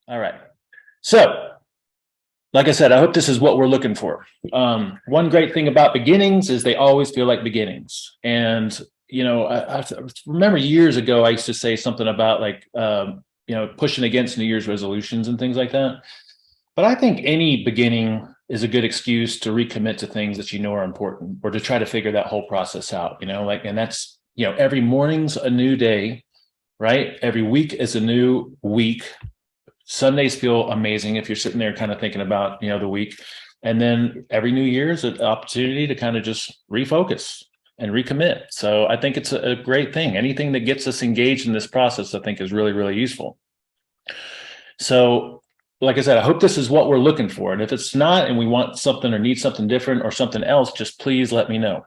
All right. So, like I said, I hope this is what we're looking for. One great thing about beginnings is they always feel like beginnings. And, I remember years ago, I used to say something about like, pushing against New Year's resolutions and things like that. But I think any beginning is a good excuse to recommit to things that you know are important or to try to figure that whole process out, and that's, every morning's a new day, right? Every week is a new week. Sundays feel amazing if you're sitting there kind of thinking about, the week. And then every new year is an opportunity to kind of just refocus and recommit. So I think it's a great thing. Anything that gets us engaged in this process, I think is really, really useful. So, like I said, I hope this is what we're looking for. And if it's not, and we want something or need something different or something else, just please let me know.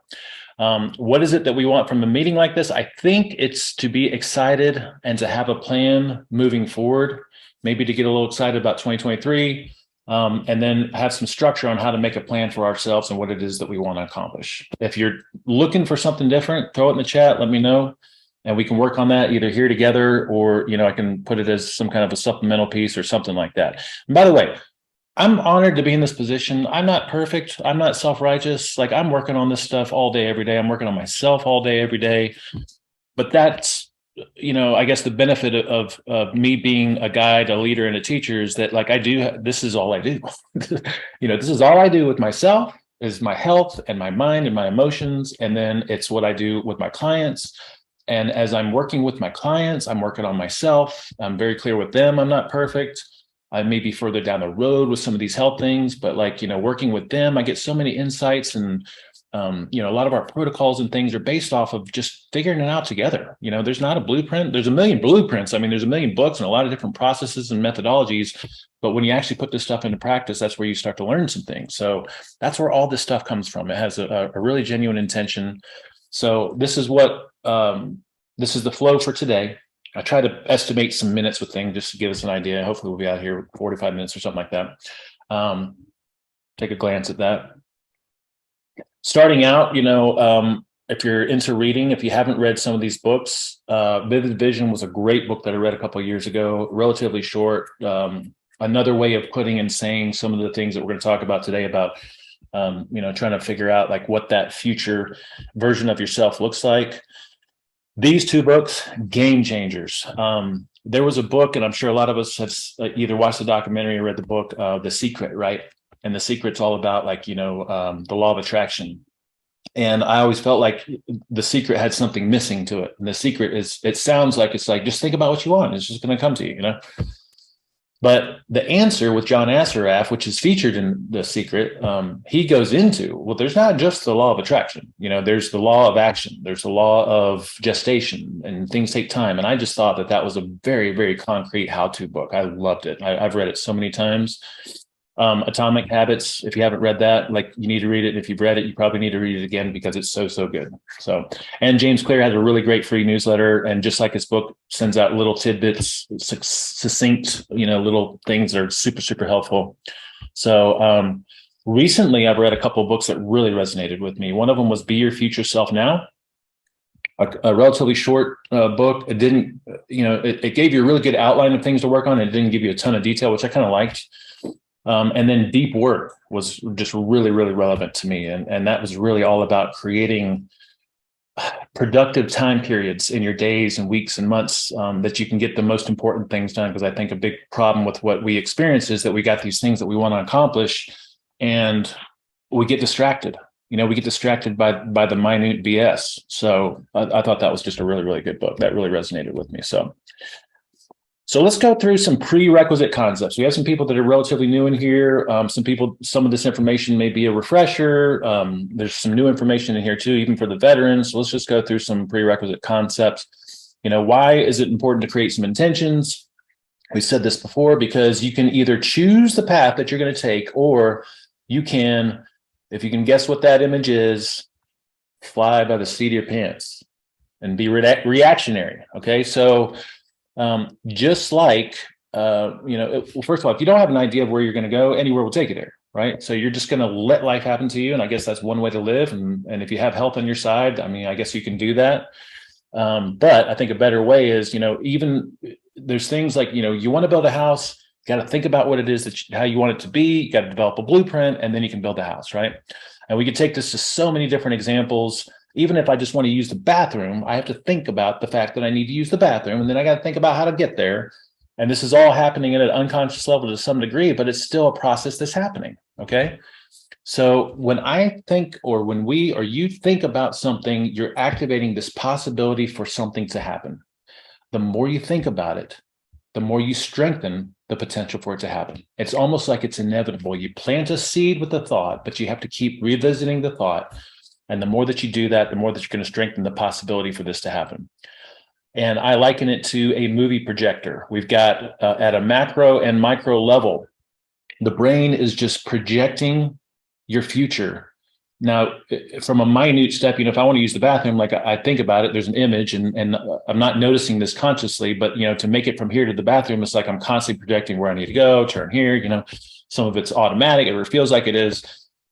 What is it that we want from a meeting like this? I think it's to be excited and to have a plan moving forward, maybe to get a little excited about 2023, and then have some structure on how to make a plan for ourselves and what it is that we want to accomplish. If you're looking for something different, throw it in the chat, let me know, and we can work on that either here together or, I can put it as some kind of a supplemental piece or something like that. And by the way, I'm honored to be in this position. I'm not perfect. I'm not self-righteous. Like, I'm working on this stuff all day, every day. I'm working on myself all day, every day. But that's, I guess the benefit of me being a guide, a leader, and a teacher is that, like, this is all I do. This is all I do with myself, is my health and my mind and my emotions. And then it's what I do with my clients. And as I'm working with my clients, I'm working on myself. I'm very clear with them. I'm not perfect. I may be further down the road with some of these health things, but, like, working with them, I get so many insights, and a lot of our protocols and things are based off of just figuring it out together. There's not a blueprint. There's a million blueprints. I mean, there's a million books and a lot of different processes and methodologies. But when you actually put this stuff into practice, that's where you start to learn some things. So that's where all this stuff comes from. It has a really genuine intention. So this is the flow for today. I try to estimate some minutes with things just to give us an idea. Hopefully we'll be out here 45 minutes or something like that. Take a glance at that. Starting out, if you're into reading, if you haven't read some of these books, Vivid Vision was a great book that I read a couple of years ago, relatively short. Another way of putting and saying some of the things that we're going to talk about today about, trying to figure out like what that future version of yourself looks like. These two books, game changers. There was a book, and I'm sure a lot of us have either watched the documentary or read the book, The Secret, right? And The Secret's all about, like, the law of attraction. And I always felt like The Secret had something missing to it. And The Secret it sounds like it's like, just think about what you want. It's just going to come to you, But the answer with John Assaraf, which is featured in The Secret, he goes into, well, there's not just the law of attraction. There's the law of action. There's the law of gestation, and things take time. And I just thought that was a very, very concrete how-to book. I loved it. I've read it so many times. Atomic Habits, if you haven't read that, like, you need to read it. If you've read it, you probably need to read it again because it's so, so good. So, and James Clear has a really great free newsletter, and just like his book, sends out little tidbits, succinct, little things that are super, super helpful. So recently I've read a couple of books that really resonated with me. One of them was Be Your Future Self Now, a relatively short book. It didn't, it gave you a really good outline of things to work on. It didn't give you a ton of detail, which I kind of liked. And then Deep Work was just really, really relevant to me. And that was really all about creating productive time periods in your days and weeks and months, that you can get the most important things done. Because I think a big problem with what we experience is that we got these things that we want to accomplish, and we get distracted. We get distracted by the minute BS. So I thought that was just a really, really good book that really resonated with me. So let's go through some prerequisite concepts. We have some people that are relatively new in here. Some of this information may be a refresher. There's some new information in here too, even for the veterans. So let's just go through some prerequisite concepts. Why is it important to create some intentions? We said this before, because you can either choose the path that you're going to take, or you can, if you can guess what that image is, fly by the seat of your pants and be reactionary. Okay, so just like, first of all, if you don't have an idea of where you're going to go, anywhere will take you there, right? So you're just going to let life happen to you. And I guess that's one way to live. And if you have health on your side, I mean, I guess you can do that. But I think a better way is, even there's things like, you want to build a house, got to think about what it is how you want it to be. You got to develop a blueprint, and then you can build the house, right? And we could take this to so many different examples. Even if I just want to use the bathroom, I have to think about the fact that I need to use the bathroom, and then I got to think about how to get there. And this is all happening at an unconscious level to some degree, but it's still a process that's happening. Okay. So when I think, or when we or you think about something, you're activating this possibility for something to happen. The more you think about it, the more you strengthen the potential for it to happen. It's almost like it's inevitable. You plant a seed with a thought, but you have to keep revisiting the thought. And the more that you do that, the more that you're going to strengthen the possibility for this to happen. And I liken it to a movie projector. We've got at a macro and micro level, the brain is just projecting your future. Now, from a minute step, if I want to use the bathroom, like I think about it, there's an image, and I'm not noticing this consciously, but to make it from here to the bathroom, it's like I'm constantly projecting where I need to go, turn here. Some of it's automatic, or it feels like it is.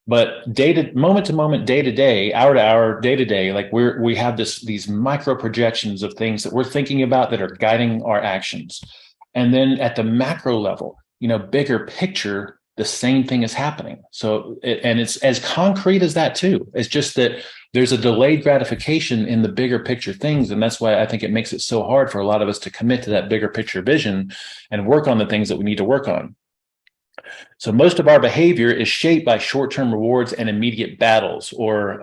But moment to moment, day to day, hour to hour, day to day, like we have these micro projections of things that we're thinking about that are guiding our actions. And then at the macro level, bigger picture, the same thing is happening. So, and it's as concrete as that too. It's just that there's a delayed gratification in the bigger picture things. And that's why I think it makes it so hard for a lot of us to commit to that bigger picture vision and work on the things that we need to work on. So most of our behavior is shaped by short-term rewards and immediate battles, or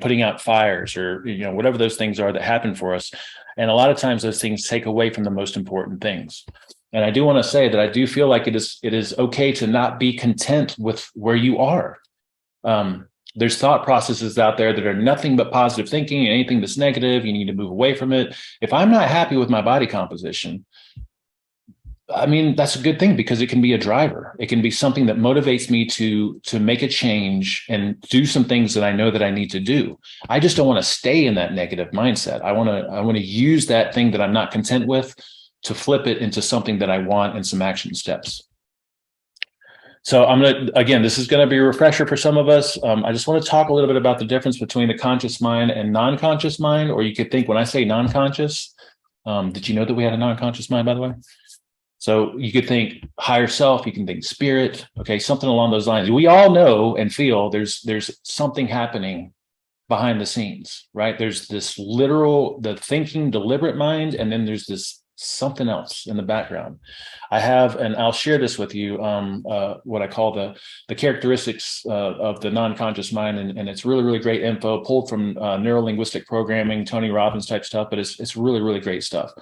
putting out fires, or whatever those things are that happen for us. And a lot of times those things take away from the most important things. And I do want to say that I do feel like it is okay to not be content with where you are. There's thought processes out there that are nothing but positive thinking, and anything that's negative, you need to move away from it. If I'm not happy with my body composition, I mean, that's a good thing, because it can be a driver. It can be something that motivates me to make a change and do some things that I know that I need to do. I just don't want to stay in that negative mindset. I want to use that thing that I'm not content with to flip it into something that I want, and some action steps. So again, this is going to be a refresher for some of us. I just want to talk a little bit about the difference between the conscious mind and non-conscious mind, or you could think, when I say non-conscious, did you know that we had a non-conscious mind, by the way? So you could think higher self, you can think spirit, okay, something along those lines. We all know and feel there's something happening behind the scenes, right? There's this the thinking, deliberate mind, and then there's this something else in the background. I have, and I'll share this with you, what I call the characteristics of the non-conscious mind, and it's really, really great info pulled from neuro-linguistic programming, Tony Robbins type stuff, but it's really, really great stuff.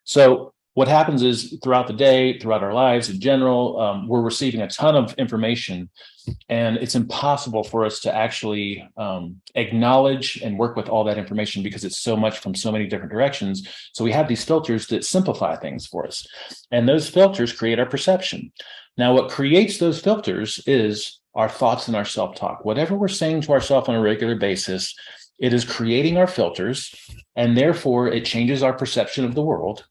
So what happens is, throughout the day, throughout our lives in general, we're receiving a ton of information, and it's impossible for us to actually acknowledge and work with all that information, because it's so much from so many different directions. So we have these filters that simplify things for us, and those filters create our perception. Now, what creates those filters is our thoughts and our self-talk. Whatever we're saying to ourselves on a regular basis, it is creating our filters, and therefore it changes our perception of the world.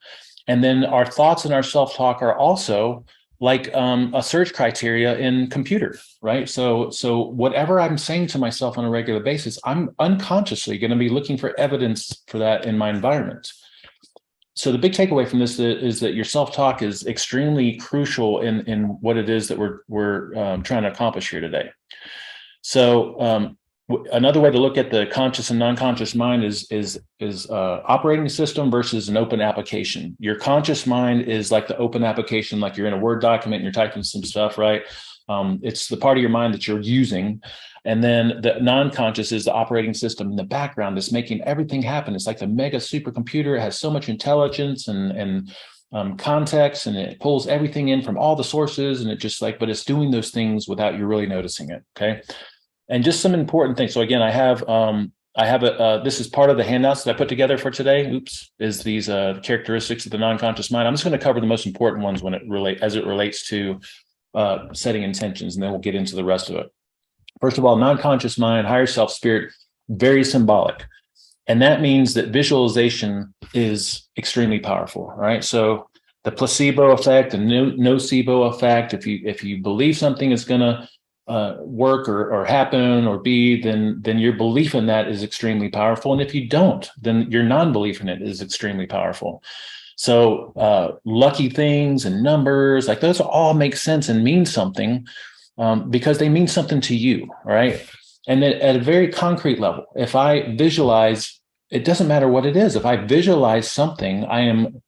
And then our thoughts and our self-talk are also like a search criteria in computer, right? So whatever I'm saying to myself on a regular basis, I'm unconsciously going to be looking for evidence for that in my environment. So the big takeaway from this is that your self-talk is extremely crucial in what it is that we're trying to accomplish here today. So another way to look at the conscious and non-conscious mind is operating system versus an open application. Your conscious mind is like the open application, like you're in a Word document and you're typing some stuff, right? It's the part of your mind that you're using. And then the non-conscious is the operating system in the background that's making everything happen. It's like the mega supercomputer. It has so much intelligence and context, and it pulls everything in from all the sources, and it just but it's doing those things without you really noticing it, okay? And just some important things. So again, I have this is part of the handouts that I put together for today. Is these characteristics of the non-conscious mind. I'm just going to cover the most important ones as it relates to setting intentions, and then we'll get into the rest of it. First of all, non-conscious mind, higher self, spirit, very symbolic. And that means that visualization is extremely powerful, right? So the placebo effect and nocebo effect, if you believe something is going to work or happen or be, then your belief in that is extremely powerful. And if you don't, then your non-belief in it is extremely powerful. So lucky things and numbers, like those all make sense and mean something because they mean something to you, right? And then at a very concrete level, if I visualize, it doesn't matter what it is. If I visualize something, I am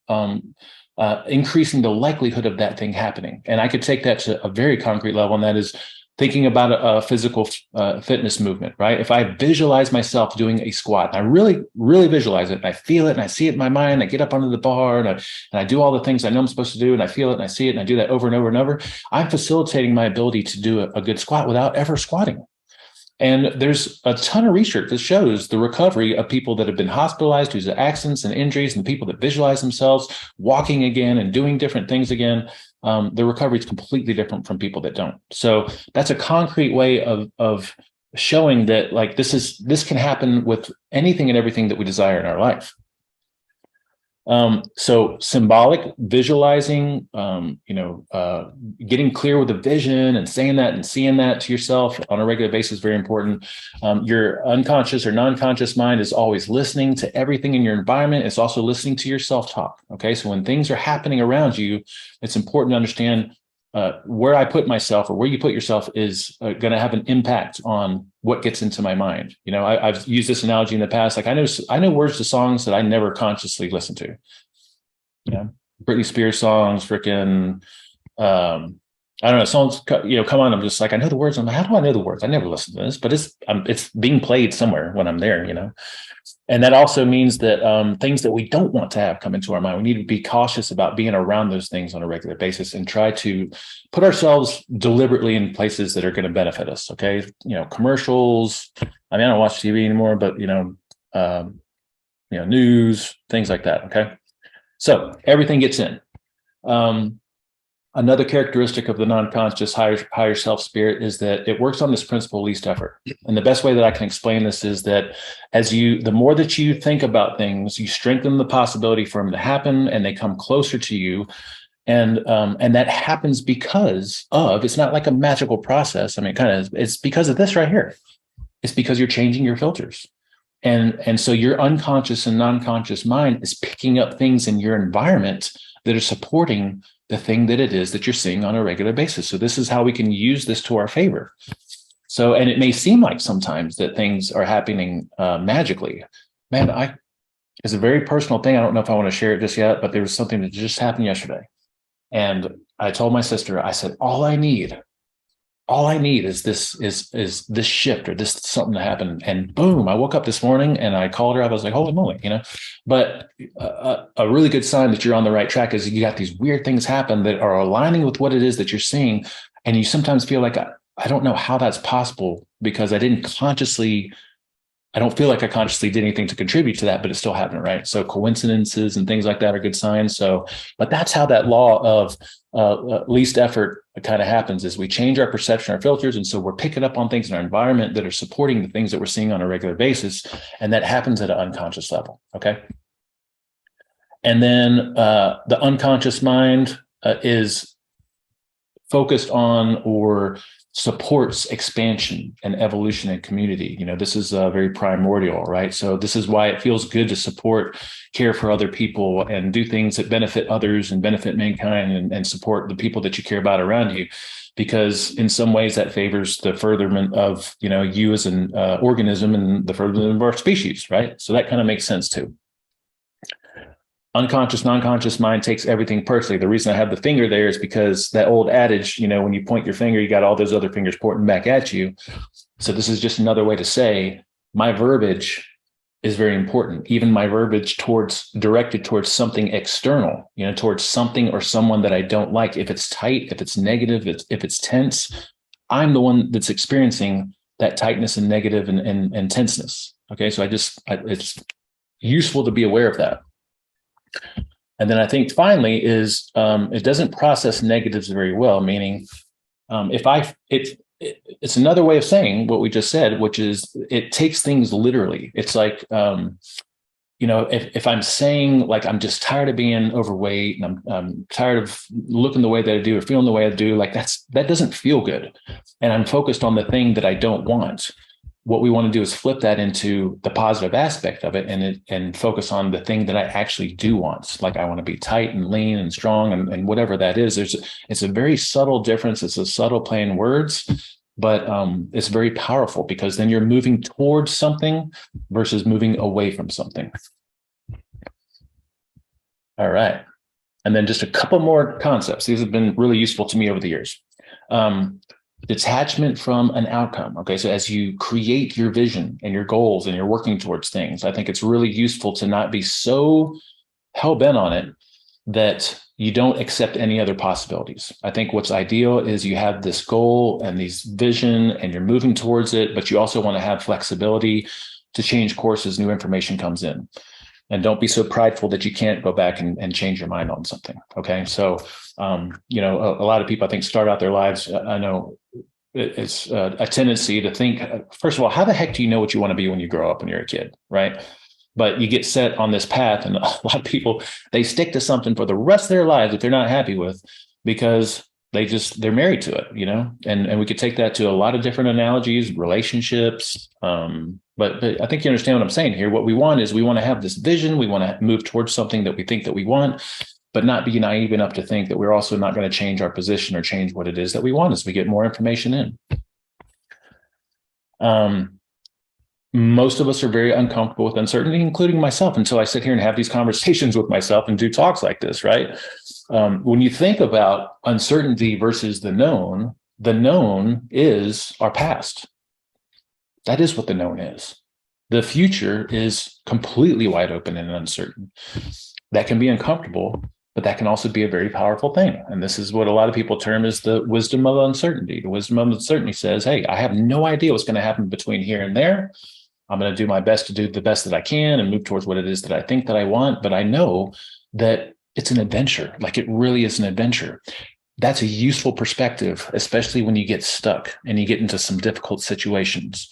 increasing the likelihood of that thing happening. And I could take that to a very concrete level, and that is thinking about a physical fitness movement, right? If I visualize myself doing a squat, and I really, really visualize it, and I feel it, and I see it in my mind, I get up onto the bar, and I do all the things I know I'm supposed to do, and I feel it, and I see it, and I do that over and over and over, I'm facilitating my ability to do a good squat without ever squatting. And there's a ton of research that shows the recovery of people that have been hospitalized due to accidents and injuries, and people that visualize themselves walking again and doing different things again. The recovery is completely different from people that don't. So that's a concrete way of showing that, like, this can happen with anything and everything that we desire in our life. So symbolic, visualizing, getting clear with a vision and saying that and seeing that to yourself on a regular basis is very important. Your unconscious or non-conscious mind is always listening to everything in your environment. It's also listening to your self-talk. Okay. So when things are happening around you, it's important to understand where I put myself or where you put yourself is going to have an impact on what gets into my mind. I've used this analogy in the past. Like I know words to songs that I never consciously listen to. Britney Spears songs, freaking, I don't know, songs, come on. I'm just like, I know the words. I'm like, how do I know the words? I never listen to this, but it's being played somewhere when I'm there, And that also means that things that we don't want to have come into our mind, we need to be cautious about being around those things on a regular basis and try to put ourselves deliberately in places that are going to benefit us. Okay. Commercials. I mean, I don't watch TV anymore, but, news, things like that. Okay. So everything gets in. Another characteristic of the non-conscious higher self spirit is that it works on this principle least effort. And the best way that I can explain this is that the more that you think about things, you strengthen the possibility for them to happen, and they come closer to you. And that happens because it's not like a magical process. I mean, it's because of this right here. It's because you're changing your filters. And so your unconscious and non-conscious mind is picking up things in your environment that are supporting the thing that it is that you're seeing on a regular basis. So this is how we can use this to our favor. So, and it may seem like sometimes that things are happening magically. Man, it's a very personal thing. I don't know if I want to share it just yet, but there was something that just happened yesterday. And I told my sister, I said, all I need is this shift or this something to happen. And boom, I woke up this morning and I called her up. I was like, holy moly, but a really good sign that you're on the right track is you got these weird things happen that are aligning with what it is that you're seeing. And you sometimes feel like, I don't know how that's possible because I don't feel like I consciously did anything to contribute to that, but it's still happening, right? So coincidences and things like that are good signs. So, but that's how that law of least effort kind of happens, is we change our perception, our filters. And so we're picking up on things in our environment that are supporting the things that we're seeing on a regular basis. And that happens at an unconscious level. Okay. And then the unconscious mind is focused on or supports expansion and evolution and community. This is very primordial, right? So this is why it feels good to support, care for other people, and do things that benefit others and benefit mankind, and support the people that you care about around you, because in some ways that favors the furtherment of, you as an organism and the furtherment of our species, right? So that kind of makes sense too. Unconscious, non-conscious mind takes everything personally. The reason I have the finger there is because that old adage, when you point your finger, you got all those other fingers pointing back at you. So this is just another way to say my verbiage is very important. Even my verbiage directed towards something external, towards something or someone that I don't like. If it's tight, if it's negative, if it's tense, I'm the one that's experiencing that tightness and negative and tenseness. Okay. So it's useful to be aware of that. And then I think finally is it doesn't process negatives very well, meaning it's another way of saying what we just said, which is it takes things literally. It's like, if I'm saying like, I'm just tired of being overweight and I'm tired of looking the way that I do or feeling the way I do, like that doesn't feel good. And I'm focused on the thing that I don't want. what we want to do is flip that into the positive aspect of it and focus on the thing that I actually do want. Like I want to be tight and lean and strong and whatever that is. It's a very subtle difference. It's a subtle play in words, but it's very powerful because then you're moving towards something versus moving away from something. All right. And then just a couple more concepts. These have been really useful to me over the years. Detachment from an outcome. Okay. So as you create your vision and your goals and you're working towards things, I think it's really useful to not be so hell-bent on it that you don't accept any other possibilities. I think what's ideal is you have this goal and these vision and you're moving towards it, but you also want to have flexibility to change course as new information comes in. And don't be so prideful that you can't go back and change your mind on something. Okay. So, you know, a lot of people, I think, start out their lives. I know it's a tendency to think, first of all, how the heck do you know what you want to be when you grow up when you're a kid? Right. But you get set on this path. And a lot of people, they stick to something for the rest of their lives that they're not happy with because they're married to it, you know, and we could take that to a lot of different analogies, relationships. But I think you understand what I'm saying here. What we want is we want to have this vision. We want to move towards something that we think that we want, but not be naive enough to think that we're also not going to change our position or change what it is that we want as we get more information in. Most of us are very uncomfortable with uncertainty, including myself, until I sit here and have these conversations with myself and do talks like this, right? When you think about uncertainty versus the known is our past. That is what the known is. The future is completely wide open and uncertain. That can be uncomfortable, but that can also be a very powerful thing. And this is what a lot of people term as the wisdom of uncertainty. The wisdom of uncertainty says, hey, I have no idea what's going to happen between here and there. I'm going to do my best to do the best that I can and move towards what it is that I think that I want. But I know that it's an adventure. Like it really is an adventure. That's a useful perspective, especially when you get stuck and you get into some difficult situations.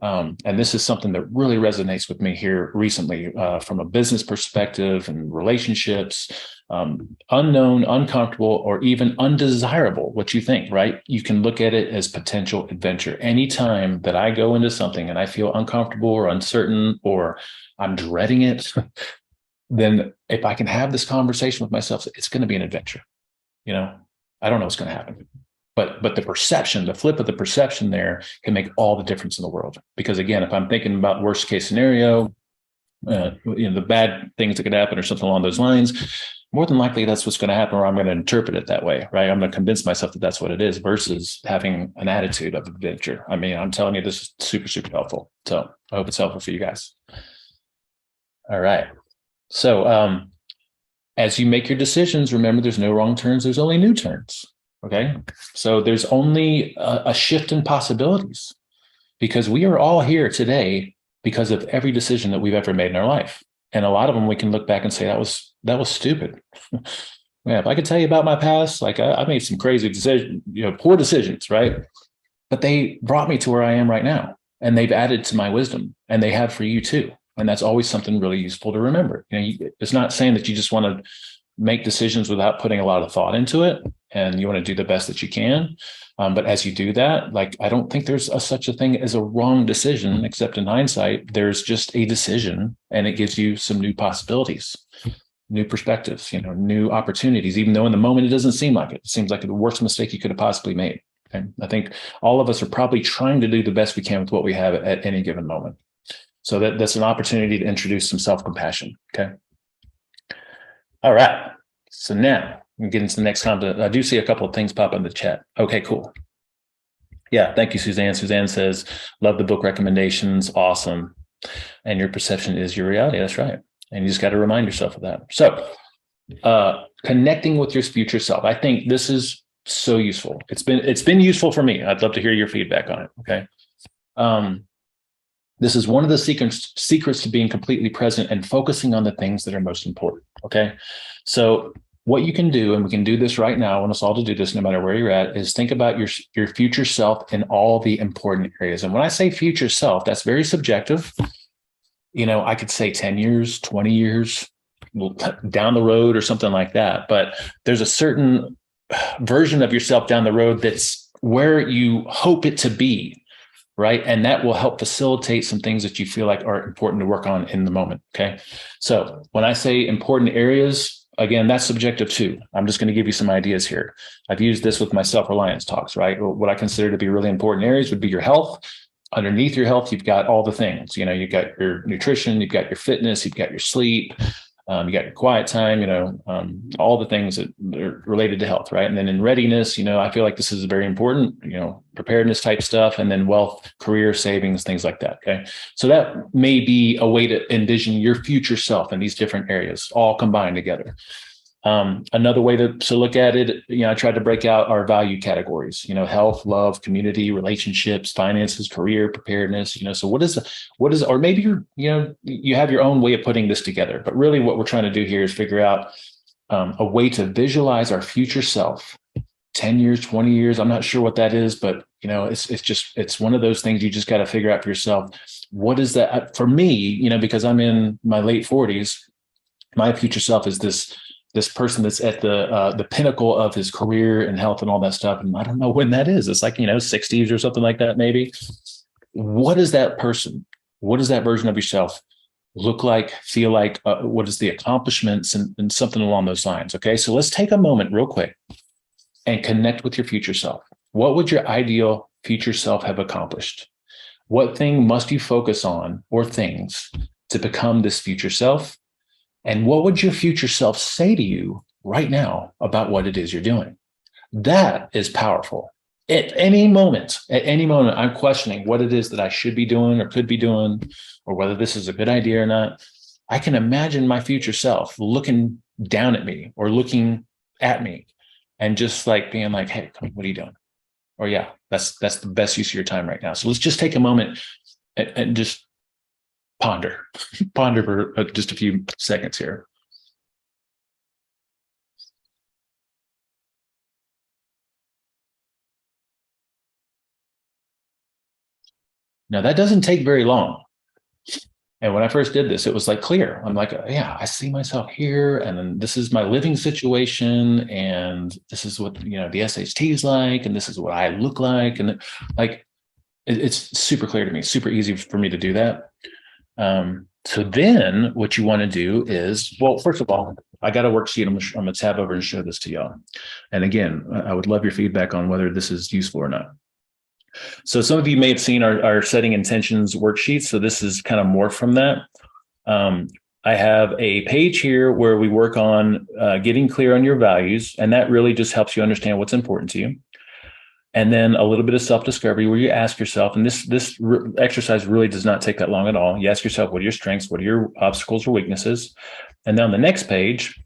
And this is something that really resonates with me here recently from a business perspective and relationships, unknown, uncomfortable, or even undesirable, what you think, right? You can look at it as potential adventure. Anytime that I go into something and I feel uncomfortable or uncertain, or I'm dreading it, then if I can have this conversation with myself, it's going to be an adventure. You know, I don't know what's going to happen, but the perception, the flip of the perception there can make all the difference in the world. Because again, if I'm thinking about worst case scenario, you know, the bad things that could happen or something along those lines, more than likely that's what's going to happen, or I'm going to interpret it that way, right? I'm going to convince myself that that's what it is versus having an attitude of adventure. I mean, I'm telling you, this is super, super helpful. So I hope it's helpful for you guys. All right. So, as you make your decisions, remember there's no wrong turns, there's only new turns. Okay. So there's only a shift in possibilities because we are all here today because of every decision that we've ever made in our life. And a lot of them we can look back and say, that was stupid. Yeah, if I could tell you about my past, like I made some crazy decisions, you know, poor decisions, right? But they brought me to where I am right now. And they've added to my wisdom, and they have for you too. And that's always something really useful to remember. You know, it's not saying that you just want to make decisions without putting a lot of thought into it, and you want to do the best that you can. But as you do that, like, I don't think there's such a thing as a wrong decision, except in hindsight, there's just a decision, and it gives you some new possibilities, new perspectives, you know, new opportunities, even though in the moment it doesn't seem like it. It seems like the worst mistake you could have possibly made. Okay? I think all of us are probably trying to do the best we can with what we have at any given moment. So that's an opportunity to introduce some self-compassion. Okay. All right. So now we get into the next content. I do see a couple of things pop in the chat. Okay, cool. Yeah. Thank you, Suzanne. Suzanne says, love the book recommendations. Awesome. And your perception is your reality. That's right. And you just got to remind yourself of that. So connecting with your future self. I think this is so useful. It's been useful for me. I'd love to hear your feedback on it. Okay. This is one of the secrets to being completely present and focusing on the things that are most important. Okay. So what you can do, and we can do this right now, I want us all to do this no matter where you're at, is think about your future self in all the important areas. And when I say future self, that's very subjective. You know, I could say 10 years, 20 years down the road or something like that. But there's a certain version of yourself down the road that's where you hope it to be. right? And that will help facilitate some things that you feel like are important to work on in the moment. Okay. So when I say important areas, again, that's subjective too. I'm just going to give you some ideas here. I've used this with my self-reliance talks, right? What I consider to be really important areas would be your health. Underneath your health, you've got all the things, you've got your nutrition, you've got your fitness, you've got your sleep, you got your quiet time, all the things that are related to health, right? And then in readiness, I feel like this is very important, preparedness type stuff, and then wealth, career, savings, things like that. Okay. So that may be a way to envision your future self in these different areas, all combined together. Another way to look at it, I tried to break out our value categories, health, love, community, relationships, finances, career, preparedness, so what is, or maybe you have your own way of putting this together, but really what we're trying to do here is figure out a way to visualize our future self, 10 years, 20 years. I'm not sure what that is, but it's one of those things you just got to figure out for yourself. What is that for me, because I'm in my late 40s, my future self is this person that's at the pinnacle of his career and health and all that stuff. And I don't know when that is. It's like, 60s or something like that, maybe. What is that person? What does that version of yourself look like, feel like? What is the accomplishments and something along those lines? Okay. So let's take a moment real quick and connect with your future self. What would your ideal future self have accomplished? What thing must you focus on or things to become this future self? And what would your future self say to you right now about what it is you're doing? That is powerful. At any moment, I'm questioning what it is that I should be doing or could be doing, or whether this is a good idea or not. I can imagine my future self looking down at me or looking at me and just like being like, hey, what are you doing? Or yeah, that's the best use of your time right now. So let's just take a moment and just ponder for just a few seconds here. Now that doesn't take very long. And when I first did this, it was like clear. I'm like, yeah, I see myself here, and then this is my living situation, and this is what the SHT is like, and this is what I look like, and like it's super clear to me, super easy for me to do that. So then what you want to do is, well, first of all, I got a worksheet. I'm going to tab over and show this to y'all. And again, I would love your feedback on whether this is useful or not. So some of you may have seen our setting intentions worksheet. So this is kind of more from that. I have a page here where we work on getting clear on your values. And that really just helps you understand what's important to you. And then a little bit of self-discovery where you ask yourself, and this exercise really does not take that long at all. You ask yourself, what are your strengths? What are your obstacles or weaknesses? And then on the next page,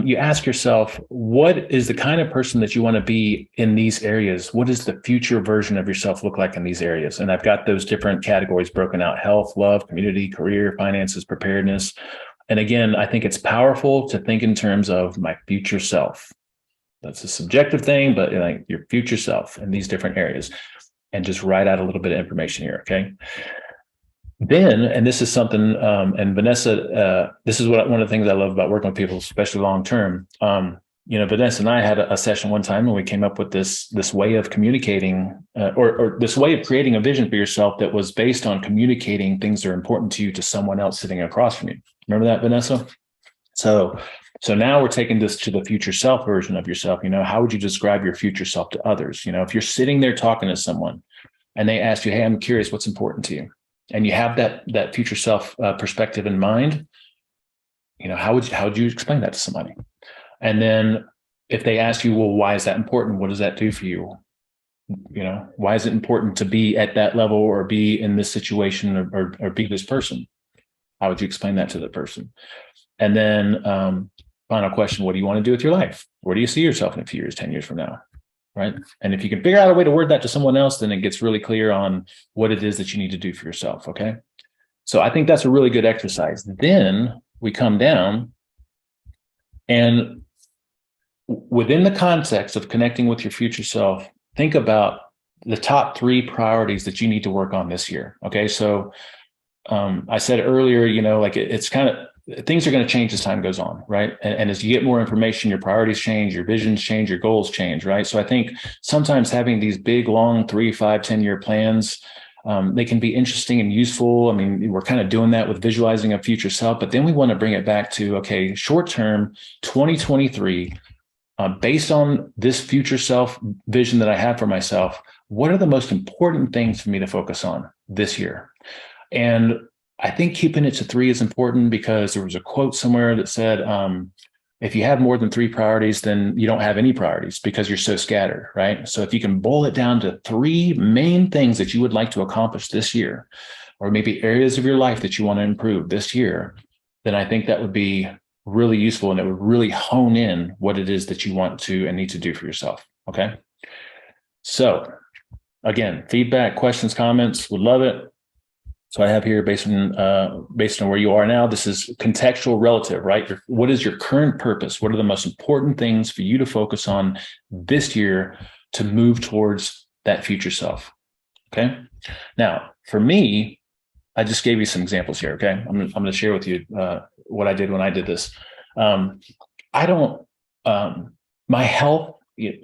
you ask yourself, what is the kind of person that you want to be in these areas? What does the future version of yourself look like in these areas? And I've got those different categories broken out: health, love, community, career, finances, preparedness. And again, I think it's powerful to think in terms of my future self. That's a subjective thing, but like your future self in these different areas, and just write out a little bit of information here. Okay. Then, and this is something, and Vanessa, this is one of the things I love about working with people, especially long-term. Vanessa and I had a session one time and we came up with this way of communicating or this way of creating a vision for yourself that was based on communicating things that are important to you to someone else sitting across from you. Remember that, Vanessa? So now we're taking this to the future self version of yourself. How would you describe your future self to others? If you're sitting there talking to someone and they ask you, hey, I'm curious, what's important to you? And you have that future self perspective in mind, how would you explain that to somebody? And then if they ask you, well, why is that important? What does that do for you? Why is it important to be at that level or be in this situation or be this person? How would you explain that to the person? And then final question, what do you want to do with your life? Where do you see yourself in a few years, 10 years from now? Right. And if you can figure out a way to word that to someone else, then it gets really clear on what it is that you need to do for yourself. Okay. So I think that's a really good exercise. Then we come down and within the context of connecting with your future self, think about the top 3 priorities that you need to work on this year. Okay. So I said earlier, it's kind of, things are going to change as time goes on, right? And as you get more information, your priorities change, your visions change, your goals change, right? So I think sometimes having these big, long 3, 5, 10-year plans They can be interesting and useful. I mean, we're kind of doing that with visualizing a future self, but then we want to bring it back to, okay, short term, 2023, based on this future self vision that I have for myself, what are the most important things for me to focus on this year? And I think keeping it to 3 is important because there was a quote somewhere that said, if you have more than 3 priorities, then you don't have any priorities because you're so scattered, right? So if you can boil it down to 3 main things that you would like to accomplish this year, or maybe areas of your life that you want to improve this year, then I think that would be really useful and it would really hone in what it is that you want to and need to do for yourself. Okay. So again, feedback, questions, comments, would love it. So I have here based on where you are now, this is contextual relative, right? What is your current purpose? What are the most important things for you to focus on this year to move towards that future self? Okay. Now, for me, I just gave you some examples here. Okay. I'm going to share with you what I did when I did this. I don't, my health,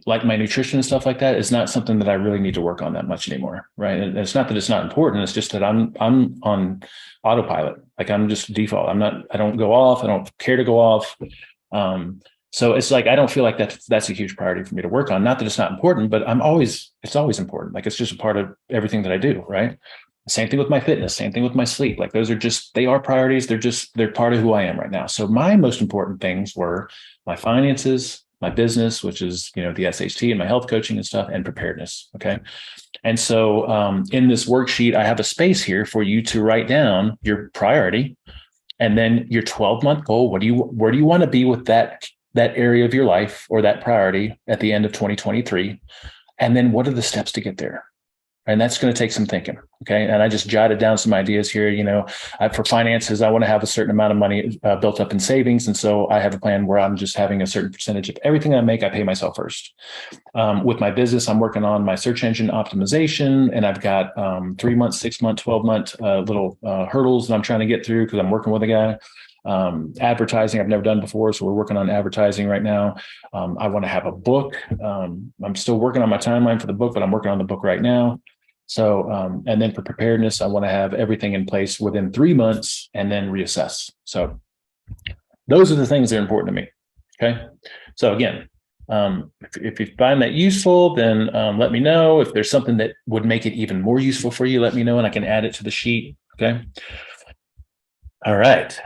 like my nutrition and stuff like that, is not something that I really need to work on that much anymore, right? And it's not that it's not important. It's just that I'm on autopilot. Like I'm just default. I don't go off. I don't care to go off. So it's like I don't feel like that's a huge priority for me to work on. Not that it's not important, but it's always important. Like it's just a part of everything that I do, right? Same thing with my fitness, same thing with my sleep. Like those are they are priorities. They're part of who I am right now. So my most important things were my finances, my business, which is, the SHT and my health coaching and stuff, and preparedness. Okay. And so in this worksheet, I have a space here for you to write down your priority and then your 12-month goal. Where do you want to be with that area of your life or that priority at the end of 2023? And then what are the steps to get there? And that's going to take some thinking. Okay. And I just jotted down some ideas here. For finances, I want to have a certain amount of money built up in savings. And so I have a plan where I'm just having a certain percentage of everything I make, I pay myself first. With my business, I'm working on my search engine optimization, and I've got 3 months, 6 month, 12-month little hurdles that I'm trying to get through because I'm working with a guy. Advertising I've never done before, so we're working on advertising right now. I want to have a book. I'm still working on my timeline for the book, but I'm working on the book right now. So, and then for preparedness, I want to have everything in place within 3 months and then reassess. So those are the things that are important to me. Okay. So again, if you find that useful, then let me know. If there's something that would make it even more useful for you, let me know and I can add it to the sheet. Okay. All right.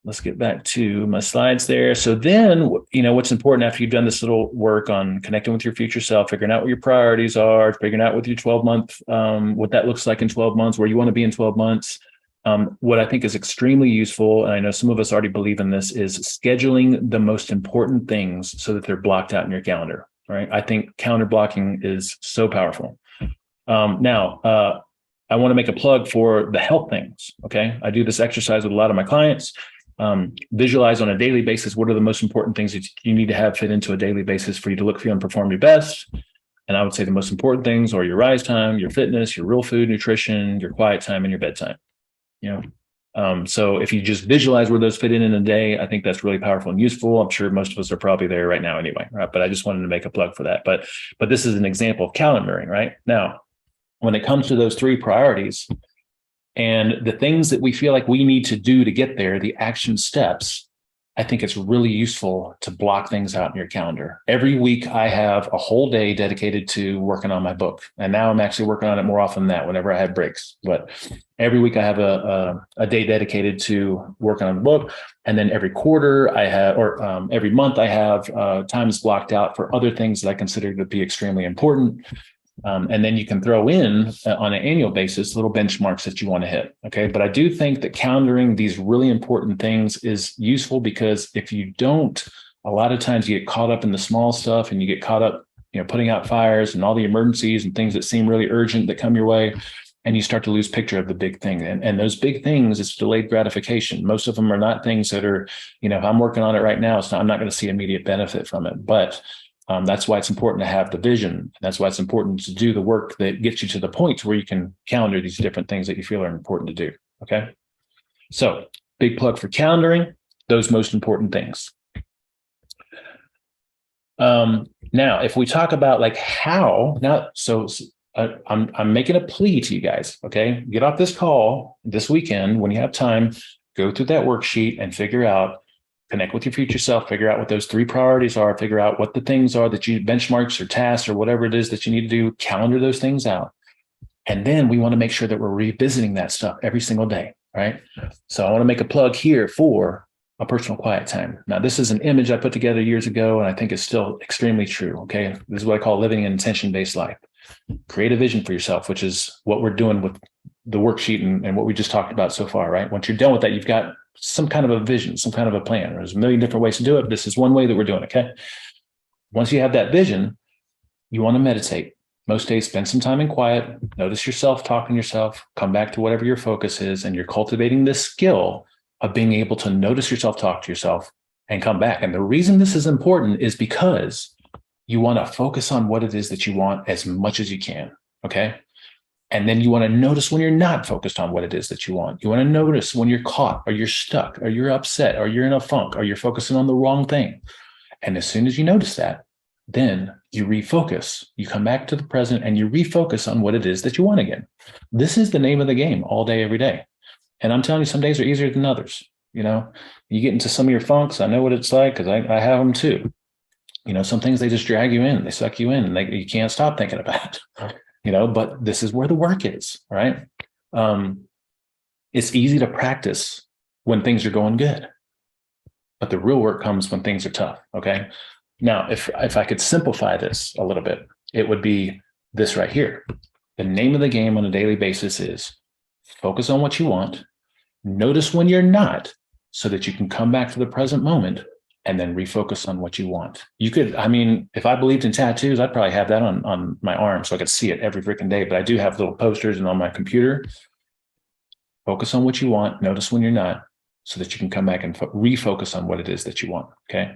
Let's get back to my slides there. So then, what's important after you've done this little work on connecting with your future self, figuring out what your priorities are, figuring out what your 12-month, what that looks like in 12 months, where you want to be in 12 months. What I think is extremely useful, and I know some of us already believe in this, is scheduling the most important things so that they're blocked out in your calendar. Right? I think calendar blocking is so powerful. Now, I want to make a plug for the health things. Okay. I do this exercise with a lot of my clients. Visualize on a daily basis what are the most important things that you need to have fit into a daily basis for you to look, feel, and perform your best. And I would say the most important things are your rise time, your fitness, your real food, nutrition, your quiet time, and your bedtime. So if you just visualize where those fit in a day, I think that's really powerful and useful. I'm sure most of us are probably there right now anyway, right? But I just wanted to make a plug for that. But this is an example of calendaring, right? Now, when it comes to those 3 priorities, and the things that we feel like we need to do to get there, the action steps, I think it's really useful to block things out in your calendar. Every week I have a whole day dedicated to working on my book. And now I'm actually working on it more often than that whenever I have breaks. But every week I have a day dedicated to working on the book. And then every quarter I have, or every month I have times blocked out for other things that I consider to be extremely important. And then you can throw in on an annual basis little benchmarks that you want to hit. Okay. But I do think that calendaring these really important things is useful because if you don't, a lot of times you get caught up in the small stuff and you get caught up, putting out fires and all the emergencies and things that seem really urgent that come your way. And you start to lose picture of the big thing. And those big things, it's delayed gratification. Most of them are not things that are, if I'm working on it right now, I'm not going to see immediate benefit from it. But that's why it's important to have the vision. That's why it's important to do the work that gets you to the point where you can calendar these different things that you feel are important to do. Okay. So big plug for calendaring those most important things. Now, if we talk about so I'm making a plea to you guys. Okay, get off this call this weekend when you have time. Go through that worksheet and figure out, connect with your future self, figure out what those three priorities are, figure out what the things are that you benchmarks or tasks or whatever it is that you need to do, calendar those things out. And then we want to make sure that we're revisiting that stuff every single day, right? So I want to make a plug here for a personal quiet time. Now, this is an image I put together years ago, and I think it's still extremely true. Okay. This is what I call living an intention-based life. Create a vision for yourself, which is what we're doing with the worksheet and what we just talked about so far, right? Once you're done with that, you've got some kind of a vision, some kind of a plan. There's a million different ways to do it. This is one way that we're doing it, okay? Once you have that vision, you want to meditate. Most days, spend some time in quiet, notice yourself, talking to yourself, come back to whatever your focus is, and you're cultivating this skill of being able to notice yourself, talk to yourself, and come back. And the reason this is important is because you want to focus on what it is that you want as much as you can, okay? And then you want to notice when you're not focused on what it is that you want. You want to notice when you're caught or you're stuck or you're upset or you're in a funk or you're focusing on the wrong thing. And as soon as you notice that, then you refocus. You come back to the present and you refocus on what it is that you want again. This is the name of the game all day, every day. And I'm telling you, some days are easier than others. You know, you get into some of your funks. I know what it's like because I have them too. You know, some things they just drag you in, they suck you in, and you can't stop thinking about it. You know, but this is where the work is, right? It's easy to practice when things are going good, but the real work comes when things are tough. Okay. Now, if I could simplify this a little bit, it would be this right here. The name of the game on a daily basis is focus on what you want, notice when you're not, so that you can come back to the present moment and then refocus on what you want. You could, I mean, if I believed in tattoos, I'd probably have that on my arm so I could see it every freaking day, but I do have little posters and on my computer. Focus on what you want, notice when you're not, so that you can come back and refocus on what it is that you want, okay?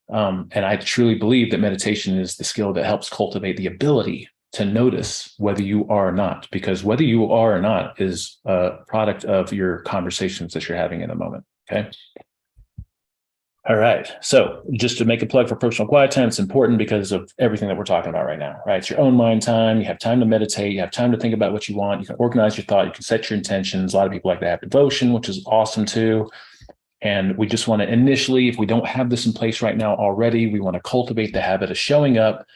And I truly believe that meditation is the skill that helps cultivate the ability to notice whether you are or not, because whether you are or not is a product of your conversations that you're having in the moment, okay? All right. So just to make a plug for personal quiet time, it's important because of everything that we're talking about right now, right? It's your own mind time. You have time to meditate. You have time to think about what you want. You can organize your thought. You can set your intentions. A lot of people like to have devotion, which is awesome too. And we just want to initially, if we don't have this in place right now already, we want to cultivate the habit of showing up.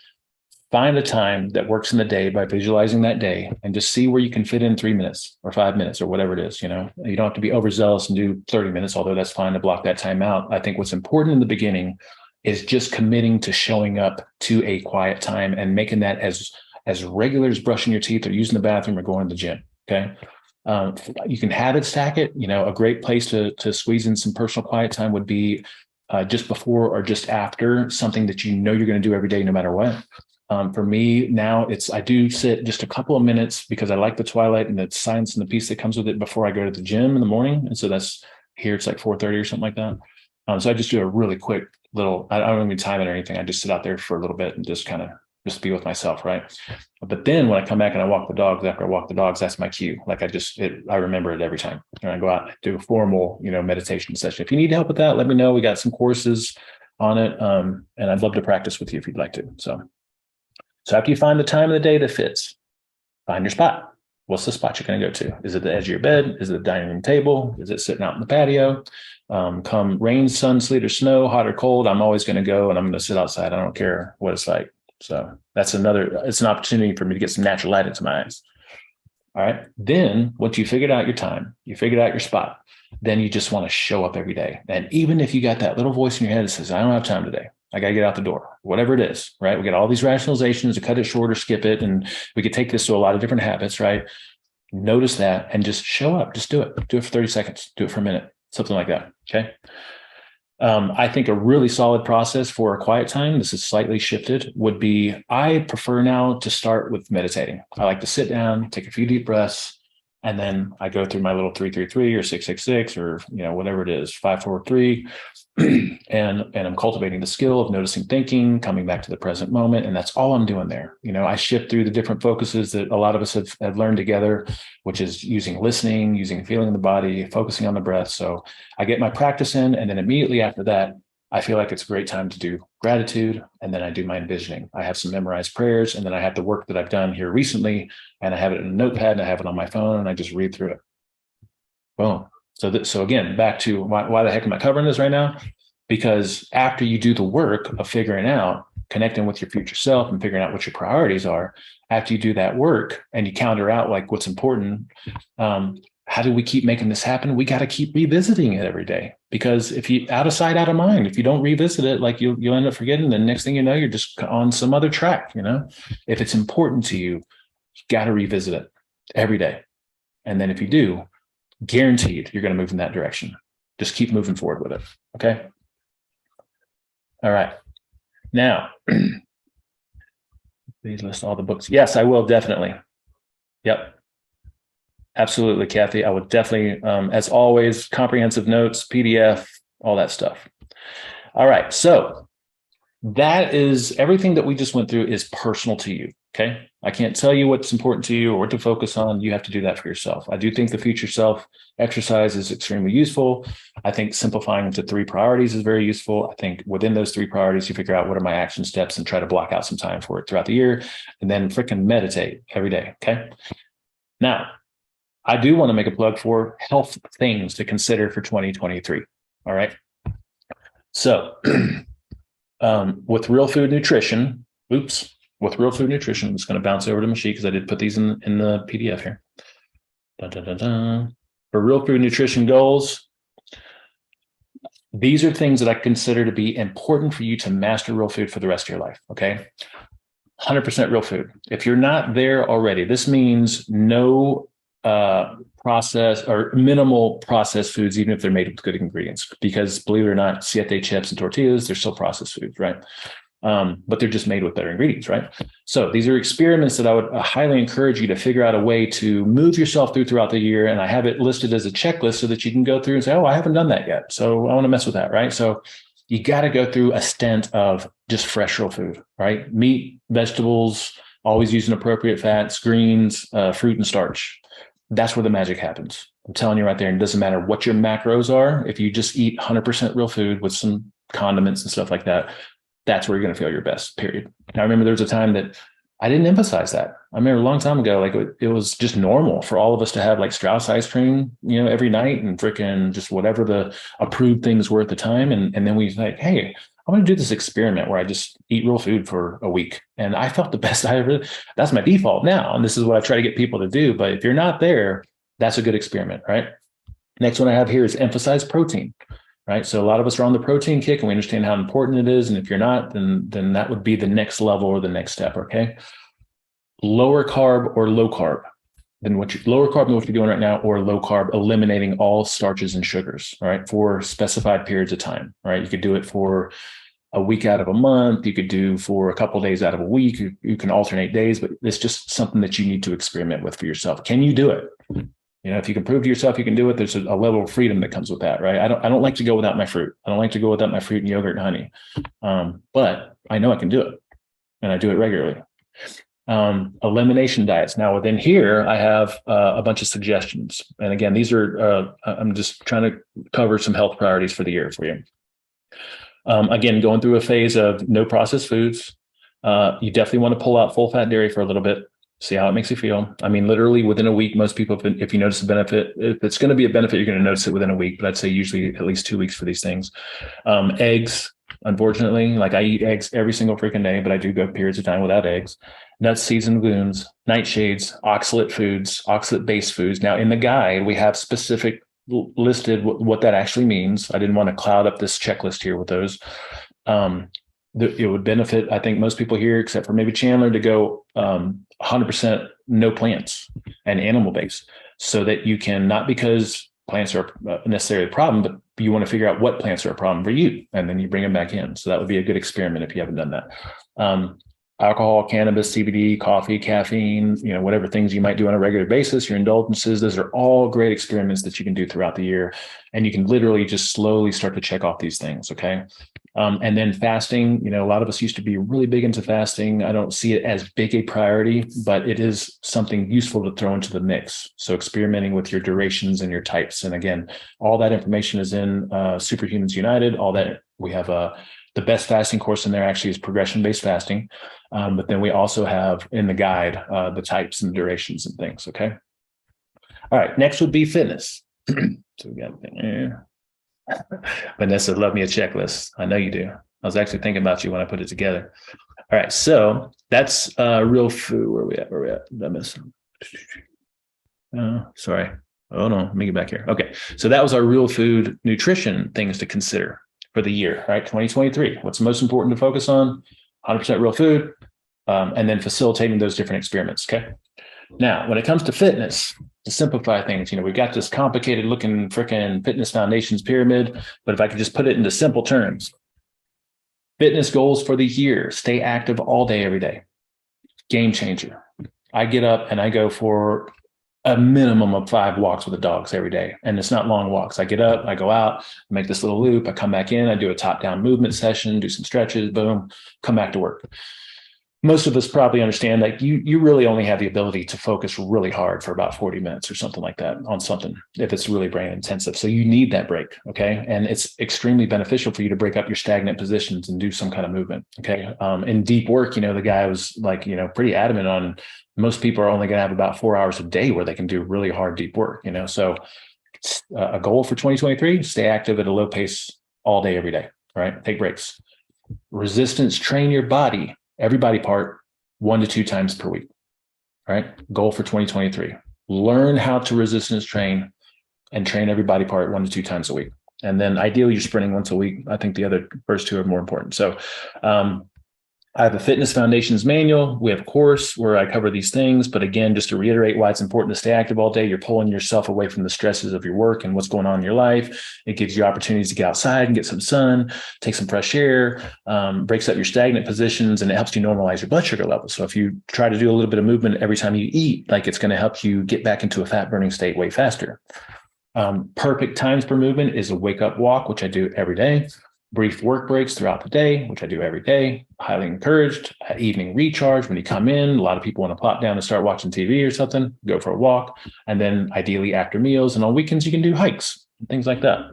Find a time that works in the day by visualizing that day and just see where you can fit in 3 minutes or 5 minutes or whatever it is. You know, you don't have to be overzealous and do 30 minutes, although that's fine to block that time out. I think what's important in the beginning is just committing to showing up to a quiet time and making that as regular as brushing your teeth or using the bathroom or going to the gym. Okay. You can habit stack it. You know, a great place to squeeze in some personal quiet time would be just before or just after something that you know you're going to do every day, no matter what. For me now, I do sit just a couple of minutes because I like the twilight and the silence and the peace that comes with it before I go to the gym in the morning. And so that's here, it's like 4:30 or something like that. So I just do a really quick little, I don't even time it or anything. I just sit out there for a little bit and just kind of just be with myself, right? But then when I come back and I walk the dogs, after I walk the dogs, that's my cue. Like I remember it every time. And I go out and do a formal, meditation session. If you need help with that, let me know. We got some courses on it. And I'd love to practice with you if you'd like to. So after you find the time of the day that fits, find your spot. What's the spot you're going to go to? Is it the edge of your bed? Is it the dining room table? Is it sitting out in the patio? Come rain, sun, sleet, or snow, hot or cold, I'm always going to go and I'm going to sit outside. I don't care what it's like. So it's an opportunity for me to get some natural light into my eyes. All right. Then once you figured out your time, you figured out your spot, then you just want to show up every day. And even if you got that little voice in your head that says, I don't have time today, I got to get out the door, whatever it is, right? We got all these rationalizations to cut it short or skip it. And we could take this to a lot of different habits, right? Notice that and just show up. Just do it. Do it for 30 seconds. Do it for a minute, something like that. Okay. I think a really solid process for a quiet time, this is slightly shifted, would be, I prefer now to start with meditating. I like to sit down, take a few deep breaths, and then I go through my little 3-3-3 or 6-6-6 or, whatever it is, 5-4-3. And I'm cultivating the skill of noticing thinking, coming back to the present moment. And that's all I'm doing there. I shift through the different focuses that a lot of us have learned together, which is using listening, using feeling the body, focusing on the breath. So I get my practice in, and then immediately after that, I feel like it's a great time to do gratitude. And then I do my envisioning. I have some memorized prayers, and then I have the work that I've done here recently, and I have it in a notepad, and I have it on my phone, and I just read through it. Boom. So again, back to why the heck am I covering this right now? Because after you do the work of figuring out, connecting with your future self and figuring out what your priorities are, after you do that work and you counter out like what's important, how do we keep making this happen? We got to keep revisiting it every day, because if you out of sight, out of mind, if you don't revisit it, like you'll end up forgetting. Then next thing you know, you're just on some other track. If it's important to you, you got to revisit it every day. And then if you do, guaranteed you're going to move in that direction. Just keep moving forward with it. Okay. All right. Now, please list all the books. Yes, I will, definitely. Yep. Absolutely, Kathy. I would definitely, as always, comprehensive notes, PDF, all that stuff. All right. So that is everything that we just went through is personal to you. Okay. I can't tell you what's important to you or what to focus on. You have to do that for yourself. I do think the future self exercise is extremely useful. I think simplifying into 3 priorities is very useful. I think within those 3 priorities, you figure out what are my action steps and try to block out some time for it throughout the year, and then freaking meditate every day. Okay. Now, I do want to make a plug for health things to consider for 2023. All right. So with real food nutrition, with real food nutrition, I'm just going to bounce over to my sheet because I did put these in the PDF here. For real food nutrition goals, these are things that I consider to be important for you to master real food for the rest of your life. Okay. 100% real food. If you're not there already, this means no processed or minimal processed foods, even if they're made with good ingredients, because believe it or not, siete chips and tortillas, they're still processed foods, right? But they're just made with better ingredients, right? So these are experiments that I would highly encourage you to figure out a way to move yourself throughout the year. And I have it listed as a checklist so that you can go through and say, oh, I haven't done that yet, so I want to mess with that, right? So you got to go through a stint of just fresh real food, right? Meat, vegetables, always using appropriate fats, greens, fruit, and starch. That's where the magic happens. I'm telling you right there. And it doesn't matter what your macros are. If you just eat 100% real food with some condiments and stuff like that, that's where you're going to feel your best, period. Now, I remember there was a time that I didn't emphasize that. I remember a long time ago, like it was just normal for all of us to have like Strauss ice cream, every night, and freaking just whatever the approved things were at the time. And then we like, hey, I'm going to do this experiment where I just eat real food for a week. And I felt the best that's my default now. And this is what I try to get people to do. But if you're not there, that's a good experiment, right? Next one I have here is emphasize protein, right? So a lot of us are on the protein kick and we understand how important it is. And if you're not, then that would be the next level or the next step, okay? Lower carb or low carb than lower carb than what you're doing right now, or low carb, eliminating all starches and sugars, right? For specified periods of time, right? You could do it for a week out of a month. You could do for a couple of days out of a week. You can alternate days, but it's just something that you need to experiment with for yourself. Can you do it? If you can prove to yourself you can do it, there's a level of freedom that comes with that, right? I don't like to go without my fruit. I don't like to go without my fruit and yogurt and honey. But I know I can do it, and I do it regularly. Elimination diets. Now within here, I have a bunch of suggestions. And again, these are, I'm just trying to cover some health priorities for the year for you. Again, going through a phase of no processed foods. You definitely want to pull out full fat dairy for a little bit, see how it makes you feel. I mean, literally within a week, most people, if you notice a benefit, if it's going to be a benefit, you're going to notice it within a week, but I'd say usually at least 2 weeks for these things. Eggs, unfortunately, like I eat eggs every single freaking day, but I do go periods of time without eggs. Nuts, seeds, and legumes, nightshades, oxalate foods, oxalate-based foods. Now in the guide, we have specific listed what that actually means. I didn't want to cloud up this checklist here with those. It would benefit, I think, most people here, except for maybe Chandler, to go 100% no plants and animal based, so that you can, not because plants are necessarily a problem, but you want to figure out what plants are a problem for you, and then you bring them back in. So that would be a good experiment if you haven't done that. Alcohol, cannabis, CBD, coffee, caffeine, whatever things you might do on a regular basis, your indulgences, those are all great experiments that you can do throughout the year. And you can literally just slowly start to check off these things. Okay. And then fasting, a lot of us used to be really big into fasting. I don't see it as big a priority, but it is something useful to throw into the mix. So experimenting with your durations and your types. And again, all that information is in SuperHumans United. All that We have the best fasting course in there actually is progression-based fasting. But then we also have in the guide the types and durations and things. Okay. All right. Next would be fitness. So we got Vanessa, love me a checklist. I know you do. I was actually thinking about you when I put it together. All right. So that's real food. Where are we at? Where are we at? Did I miss? Sorry. Oh no, let me get back here. Okay. So that was our real food nutrition things to consider for the year, right? 2023. What's most important to focus on? 100% real food, and then facilitating those different experiments. Okay. Now, when it comes to fitness, to simplify things, we've got this complicated looking freaking fitness foundations pyramid, but if I could just put it into simple terms, fitness goals for the year: stay active all day, every day. Game changer. I get up and I go for a minimum of 5 walks with the dogs every day. And it's not long walks. I get up, I go out, make this little loop, I come back in, I do a top-down movement session, do some stretches, boom, come back to work. Most of us probably understand that you really only have the ability to focus really hard for about 40 minutes or something like that on something if it's really brain intensive. So you need that break, okay? And it's extremely beneficial for you to break up your stagnant positions and do some kind of movement, okay? In deep work, the guy was like, pretty adamant on most people are only going to have about 4 hours a day where they can do really hard deep work, So a goal for 2023, stay active at a low pace all day, every day, all right? Take breaks. Resistance, train your body. Every body part 1 to 2 times per week. All right. Goal for 2023. Learn how to resistance train and train every body part 1 to 2 times a week. And then ideally you're sprinting once a week. I think the other first 2 are more important. So I have a fitness foundations manual. We have a course where I cover these things. But again, just to reiterate why it's important to stay active all day, you're pulling yourself away from the stresses of your work and what's going on in your life. It gives you opportunities to get outside and get some sun, take some fresh air, breaks up your stagnant positions, and it helps you normalize your blood sugar levels. So if you try to do a little bit of movement every time you eat, it's going to help you get back into a fat burning state way faster. Perfect times per movement is a wake up walk, which I do every day. Brief work breaks throughout the day, which I do every day. Highly encouraged. Evening recharge. When you come in, a lot of people want to plop down and start watching TV or something, go for a walk. And then ideally after meals and on weekends, you can do hikes and things like that.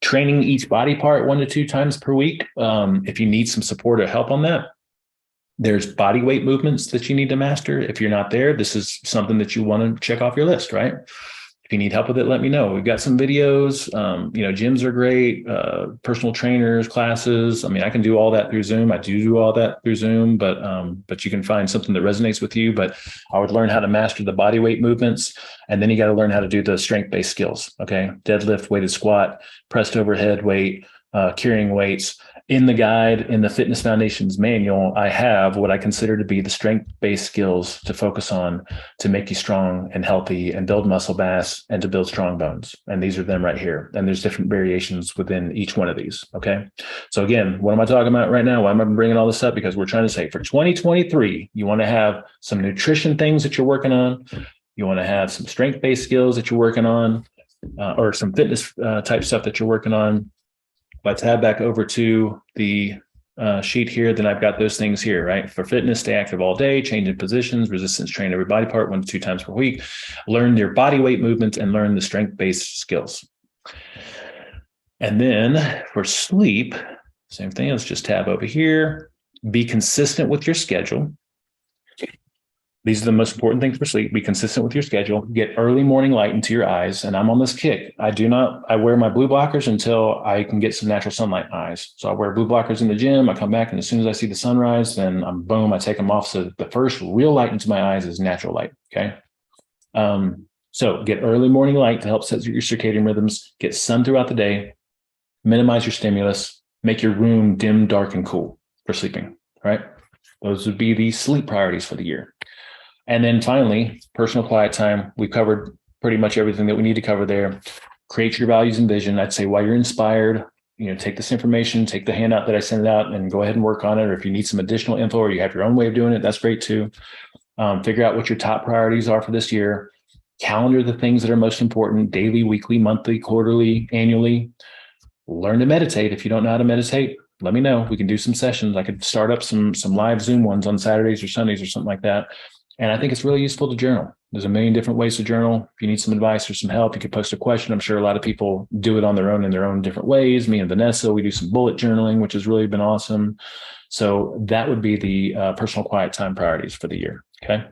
Training each body part 1 to 2 times per week. If you need some support or help on that, there's body weight movements that you need to master. If you're not there, this is something that you want to check off your list, right? If you need help with it, let me know. We've got some videos. Gyms are great. Personal trainers, classes. I can do all that through Zoom. I do all that through Zoom, but you can find something that resonates with you. But I would learn how to master the body weight movements, and then you got to learn how to do the strength-based skills. Okay, deadlift, weighted squat, pressed overhead weight, carrying weights. In the guide, in the Fitness Foundations manual, I have what I consider to be the strength-based skills to focus on to make you strong and healthy and build muscle mass and to build strong bones. And these are them right here. And there's different variations within each one of these. Okay. So again, what am I talking about right now? Why am I bringing all this up? Because we're trying to say for 2023, you want to have some nutrition things that you're working on. You want to have some strength-based skills that you're working on, or some fitness type stuff that you're working on. If I tab back over to the sheet here, then I've got those things here, right? For fitness, stay active all day, changing positions, resistance train every body part 1 to 2 times per week, learn your body weight movements, and learn the strength-based skills. And then for sleep, same thing. Let's just tab over here. Be consistent with your schedule. These are the most important things for sleep. Be consistent with your schedule. Get early morning light into your eyes. And I'm on this kick. I wear my blue blockers until I can get some natural sunlight in my eyes. So I wear blue blockers in the gym. I come back, and as soon as I see the sunrise, then I take them off. So the first real light into my eyes is natural light. Okay. So get early morning light to help set your circadian rhythms. Get sun throughout the day. Minimize your stimulus. Make your room dim, dark, and cool for sleeping. Right. Those would be the sleep priorities for the year. And then finally, personal quiet time. We covered pretty much everything that we need to cover there. Create your values and vision. I'd say while you're inspired, take this information, take the handout that I sent out and go ahead and work on it. Or if you need some additional info or you have your own way of doing it, that's great too. Figure out what your top priorities are for this year. Calendar the things that are most important: daily, weekly, monthly, quarterly, annually. Learn to meditate. If you don't know how to meditate, let me know. We can do some sessions. I could start up some live Zoom ones on Saturdays or Sundays or something like that. And I think it's really useful to journal. There's a million different ways to journal. If you need some advice or some help, you can post a question. I'm sure a lot of people do it on their own in their own different ways. Me and Vanessa, we do some bullet journaling, which has really been awesome. So that would be the personal quiet time priorities for the year. Okay.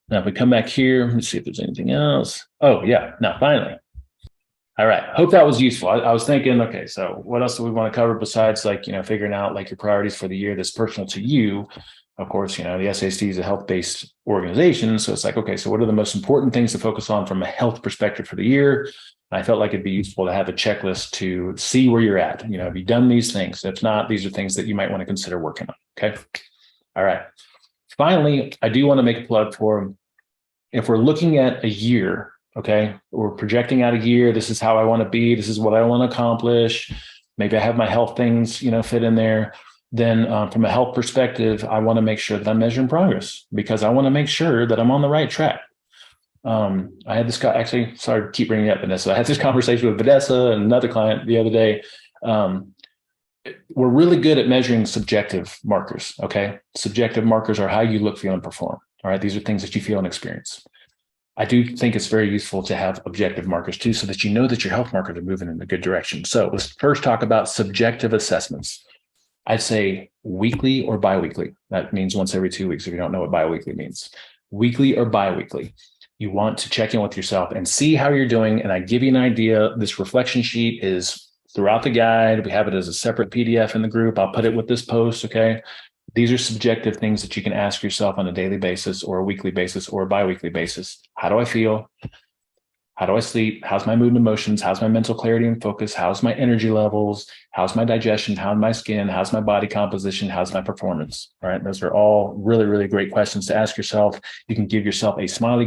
Now, if we come back here, let's see if there's anything else. Oh, yeah. Now, finally. All right. Hope that was useful. I was thinking, okay, so what else do we want to cover besides like, figuring out like your priorities for the year that's personal to you? Of course, the SASD is a health-based organization. So it's like, okay, so what are the most important things to focus on from a health perspective for the year? I felt like it'd be useful to have a checklist to see where you're at. Have you done these things? If not, these are things that you might want to consider working on. Okay. All right. Finally, I do want to make a plug for, if we're looking at a year, okay, we're projecting out a year. This is how I want to be. This is what I want to accomplish. Maybe I have my health things, fit in there. Then from a health perspective, I want to make sure that I'm measuring progress, because I want to make sure that I'm on the right track. I had this guy, actually, sorry to keep bringing it up, Vanessa. I had this conversation with Vanessa and another client the other day. We're really good at measuring subjective markers, okay? Subjective markers are how you look, feel, and perform. All right, these are things that you feel and experience. I do think it's very useful to have objective markers too, so that you know that your health markers are moving in a good direction. So let's first talk about subjective assessments. I'd say weekly or biweekly. That means once every 2 weeks if you don't know what biweekly means. Weekly or biweekly. You want to check in with yourself and see how you're doing. And I give you an idea. This reflection sheet is throughout the guide. We have it as a separate PDF in the group. I'll put it with this post, okay? These are subjective things that you can ask yourself on a daily basis or a weekly basis or a biweekly basis. How do I feel? How do I sleep? How's my mood and emotions? How's my mental clarity and focus? How's my energy levels? How's my digestion? How's my skin? How's my body composition? How's my performance? All right. Those are all really, really great questions to ask yourself. You can give yourself a smiley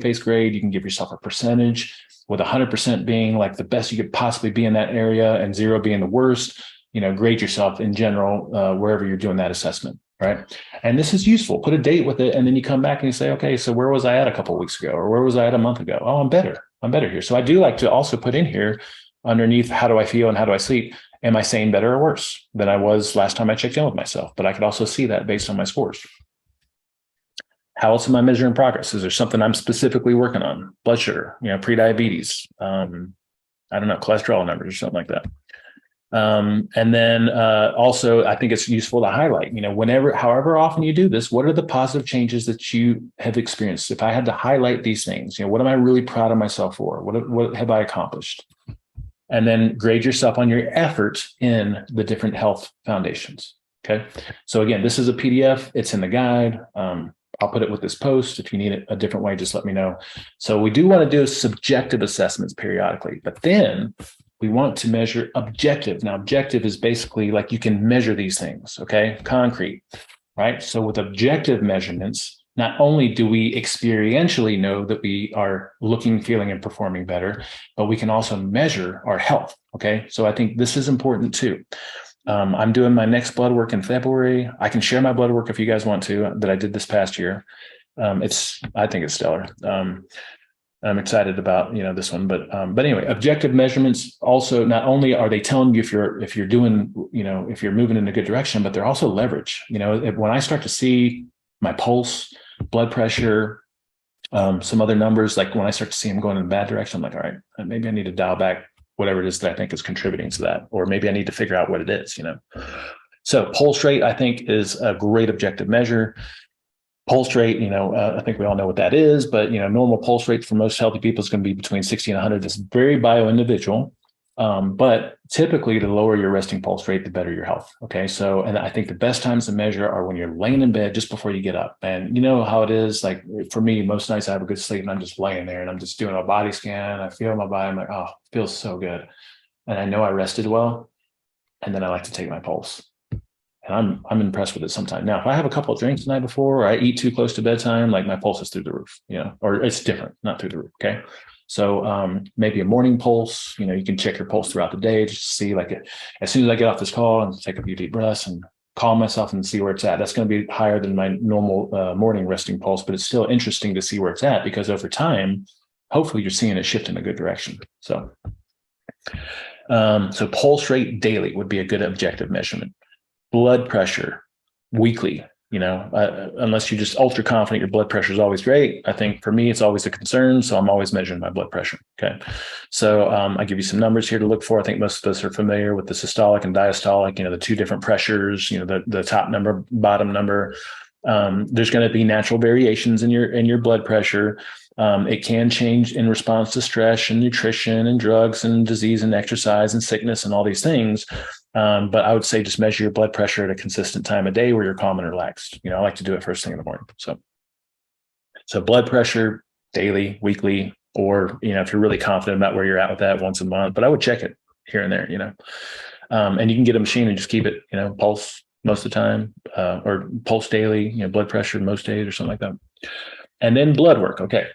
face grade. You can give yourself a percentage, with 100% being like the best you could possibly be in that area and 0 being the worst. Grade yourself in general, wherever you're doing that assessment. Right. And this is useful. Put a date with it. And then you come back and you say, okay, so where was I at a couple of weeks ago? Or where was I at a month ago? Oh, I'm better. I'm better here. So I do like to also put in here underneath, how do I feel and how do I sleep? Am I saying better or worse than I was last time I checked in with myself? But I could also see that based on my scores. How else am I measuring progress? Is there something I'm specifically working on? Blood sugar, pre-diabetes, I don't know, cholesterol numbers or something like that. And then also, I think it's useful to highlight, however often you do this, what are the positive changes that you have experienced? If I had to highlight these things, what am I really proud of myself for? What have I accomplished? And then grade yourself on your effort in the different health foundations. Okay. So again, this is a PDF. It's in the guide. I'll put it with this post. If you need it a different way, just let me know. So we do want to do subjective assessments periodically, but then we want to measure objective. Now, objective is basically like you can measure these things, okay? Concrete, right? So with objective measurements, not only do we experientially know that we are looking, feeling, and performing better, but we can also measure our health, okay? So I think this is important too. I'm doing my next blood work in February. I can share my blood work if you guys want to, that I did this past year. I think it's stellar. I'm excited about this one, but anyway, objective measurements also, not only are they telling you if you're doing, if you're moving in a good direction, but they're also leverage. When I start to see my pulse, blood pressure, some other numbers, like when I start to see them going in a bad direction, I'm like, all right, maybe I need to dial back whatever it is that I think is contributing to that, or maybe I need to figure out what it is. So pulse rate, I think, is a great objective measure. Pulse rate, I think we all know what that is, but, normal pulse rate for most healthy people is going to be between 60 and 100. It's very bio-individual, but typically the lower your resting pulse rate, the better your health. Okay. So, and I think the best times to measure are when you're laying in bed just before you get up. And you know how it is, like for me, most nights I have a good sleep and I'm just laying there and I'm just doing a body scan. I feel my body. I'm like, oh, it feels so good. And I know I rested well. And then I like to take my pulse. And I'm impressed with it sometimes. Now, if I have a couple of drinks the night before, or I eat too close to bedtime, like my pulse is through the roof, or it's different, not through the roof. Okay. So maybe a morning pulse, you can check your pulse throughout the day, just to see, like, as soon as I get off this call and take a few deep breaths and calm myself and see where it's at. That's going to be higher than my normal morning resting pulse, but it's still interesting to see where it's at, because over time, hopefully you're seeing it shift in a good direction. So pulse rate daily would be a good objective measurement. Blood pressure weekly. unless you're just ultra confident your blood pressure is always great. I think for me, it's always a concern. So I'm always measuring my blood pressure. Okay. So I give you some numbers here to look for. I think most of us are familiar with the systolic and diastolic, the two different pressures, the top number, bottom number. There's going to be natural variations in your blood pressure. It can change in response to stress and nutrition and drugs and disease and exercise and sickness and all these things. But I would say just measure your blood pressure at a consistent time of day where you're calm and relaxed. I like to do it first thing in the morning. So blood pressure daily, weekly, or, if you're really confident about where you're at with that, once a month, but I would check it here and there, and you can get a machine and just keep it, pulse most of the time, or pulse daily, blood pressure most days or something like that. And then blood work. Okay.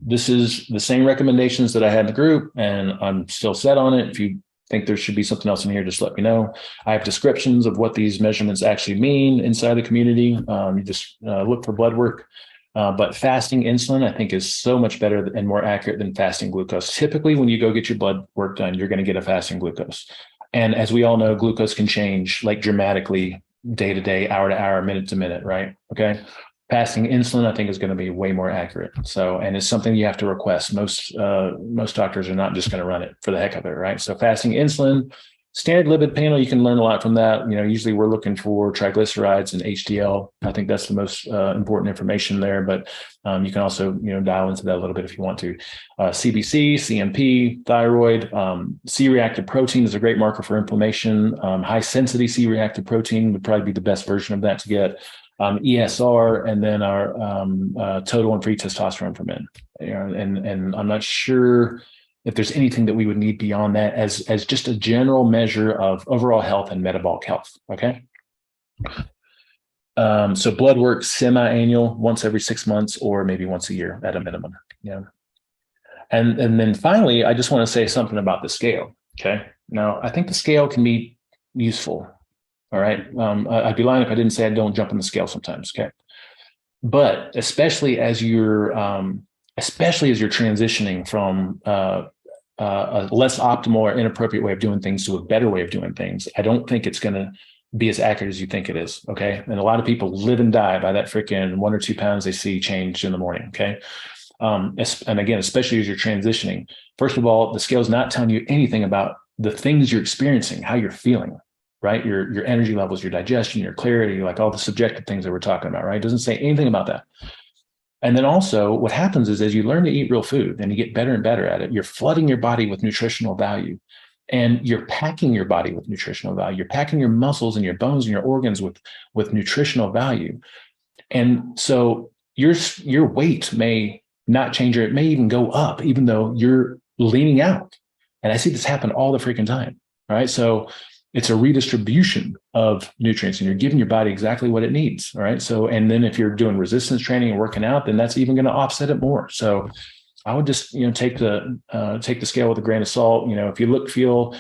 This is the same recommendations that I had in the group, and I'm still set on it. If you think there should be something else in here, just let me know. I have descriptions of what these measurements actually mean inside the community. You just look for blood work. But fasting insulin, I think, is so much better and more accurate than fasting glucose. Typically, when you go get your blood work done, you're going to get a fasting glucose. And as we all know, glucose can change like dramatically day to day, hour to hour, minute to minute, right? Okay. Fasting insulin, I think, is going to be way more accurate. So, and it's something you have to request. Most doctors are not just going to run it for the heck of it, right? So fasting insulin, standard lipid panel, you can learn a lot from that. Usually we're looking for triglycerides and HDL. I think that's the most important information there, but you can also, dial into that a little bit if you want to. CBC, CMP, thyroid, C-reactive protein is a great marker for inflammation. High sensitivity C-reactive protein would probably be the best version of that to get. ESR, and then our total and free testosterone for men. And I'm not sure if there's anything that we would need beyond that as just a general measure of overall health and metabolic health. Okay. So blood work semi-annual, once every 6 months, or maybe once a year at a minimum. Yeah. And then finally, I just want to say something about the scale. Okay. Now, I think the scale can be useful. All right. I'd be lying if I didn't say I don't jump on the scale sometimes. Okay. But especially as you're transitioning from a less optimal or inappropriate way of doing things to a better way of doing things, I don't think it's going to be as accurate as you think it is. Okay. And a lot of people live and die by that freaking 1 or 2 pounds they see changed in the morning. Okay. And again, especially as you're transitioning, first of all, the scale is not telling you anything about the things you're experiencing, how you're feeling. Right? Your energy levels, your digestion, your clarity, like all the subjective things that we're talking about, right? It doesn't say anything about that. And then also what happens is as you learn to eat real food and you get better and better at it, you're flooding your body with nutritional value, and you're packing your body with nutritional value. You're packing your muscles and your bones and your organs with nutritional value. And so your weight may not change, or it may even go up, even though you're leaning out. And I see this happen all the freaking time, right? So it's a redistribution of nutrients, and you're giving your body exactly what it needs. All right. So, and then if you're doing resistance training and working out, then that's even going to offset it more. So I would just, take the scale with a grain of salt. If you feel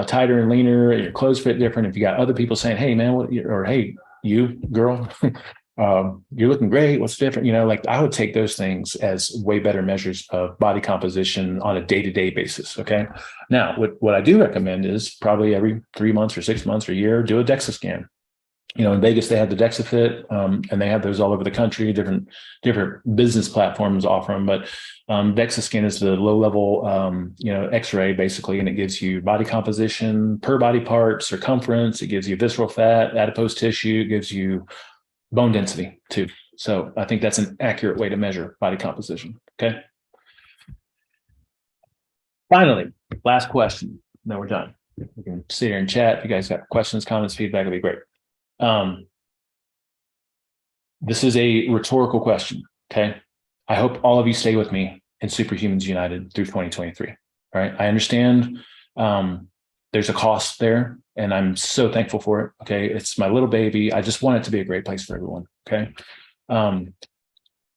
tighter and leaner, your clothes fit different. If you got other people saying, hey man, or hey, you girl, you're looking great, what's different? I would take those things as way better measures of body composition on a day-to-day basis. Okay. Now, what I do recommend is probably every 3 months or 6 months or a year, do a DEXA scan. In Vegas, they have the DEXA-Fit, and they have those all over the country. Different business platforms offer them, but DEXA scan is the low-level, X-ray basically, and it gives you body composition per body part, circumference. It gives you visceral fat, adipose tissue. It gives you bone density too. So I think that's an accurate way to measure body composition. Okay. Finally, last question. Then we're done. We can sit here and chat. If you guys got questions, comments, feedback, it'd be great. This is a rhetorical question. Okay. I hope all of you stay with me in SuperHumans United through 2023. All right. I understand there's a cost there, and I'm so thankful for it. Okay. It's my little baby. I just want it to be a great place for everyone. Okay.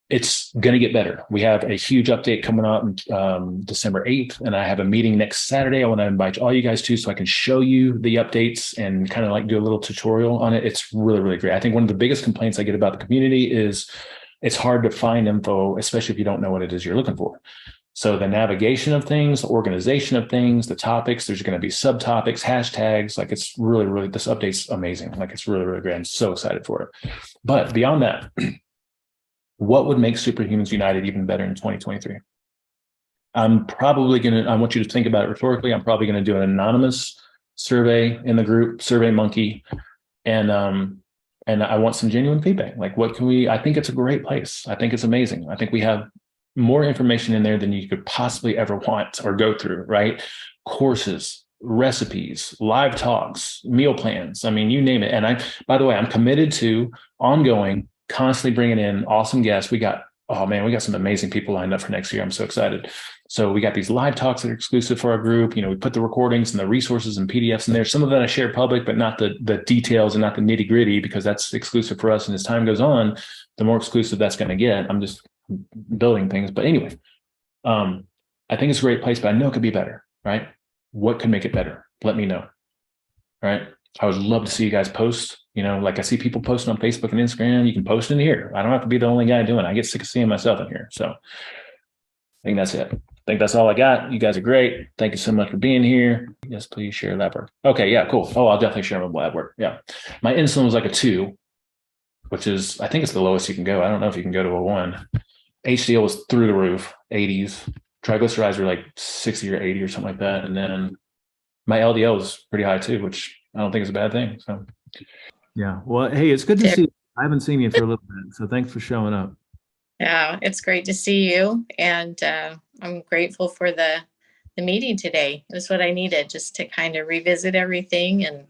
It's going to get better. We have a huge update coming out on December 8th, and I have a meeting next Saturday. I want to invite all you guys to, so I can show you the updates and kind of like do a little tutorial on it. It's really, really great. I think one of the biggest complaints I get about the community is it's hard to find info, especially if you don't know what it is you're looking for. So the navigation of things, the organization of things, the topics, there's going to be subtopics, hashtags. Like it's really, really, this update's amazing. Like it's really, really great. I'm so excited for it. But beyond that, what would make SuperHumans United even better in 2023? I'm probably going to, I want you to think about it rhetorically. I'm probably going to do an anonymous survey in the group, Survey Monkey. And I want some genuine feedback. Like, what can we, I think it's a great place. I think it's amazing. I think we have more information in there than you could possibly ever want or go through, right? Courses, recipes, live talks, meal plans. I mean, you name it. And by the way, I'm committed to ongoing, constantly bringing in awesome guests. We got some amazing people lined up for next year. I'm so excited. So we got these live talks that are exclusive for our group. You know, we put the recordings and the resources and PDFs in there. Some of that I share public, but not the details and not the nitty gritty, because that's exclusive for us. And as time goes on, the more exclusive that's going to get. I'm just building things. But anyway, I think it's a great place, but I know it could be better, right? What could make it better? Let me know. Right. I would love to see you guys post, you know, like I see people posting on Facebook and Instagram. You can post in here. I don't have to be the only guy doing it. I get sick of seeing myself in here. So I think that's it. I think that's all I got. You guys are great. Thank you so much for being here. Yes, please share lab work. Okay. Yeah, cool. Oh, I'll definitely share my lab work. Yeah. My insulin was like a 2, which is, I think it's the lowest you can go. I don't know if you can go to a 1. HDL was through the roof, 80s. Triglycerides were like 60 or 80 or something like that. And then my LDL was pretty high too, which I don't think is a bad thing. So, yeah. Well, hey, it's good to see you. I haven't seen you for a little bit, so thanks for showing up. Yeah, it's great to see you, and I'm grateful for the meeting today. It was what I needed, just to kind of revisit everything and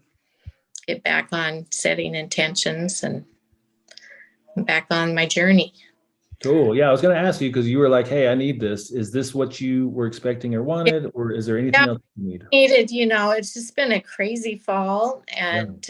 get back on setting intentions and back on my journey. Cool. Yeah, I was going to ask you, because you were like, hey, I need this. Is this what you were expecting or wanted, or is there anything else you need? Needed, you know, it's just been a crazy fall, and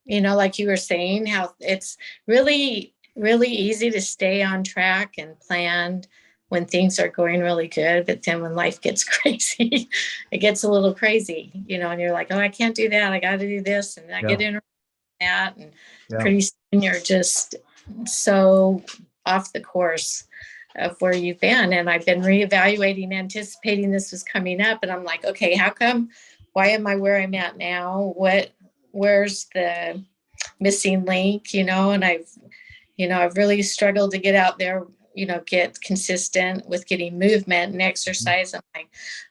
you know, like you were saying, how it's really, really easy to stay on track and planned when things are going really good, but then when life gets crazy, it gets a little crazy, you know, and you're like, oh, I can't do that. I got to do this, and I get in that, and pretty soon you're just so off the course of where you've been. And I've been reevaluating, anticipating this was coming up. And I'm like, okay, how come, why am I where I'm at now? Where's the missing link, you know? And I've really struggled to get out there, you know, get consistent with getting movement and exercise. I'm like,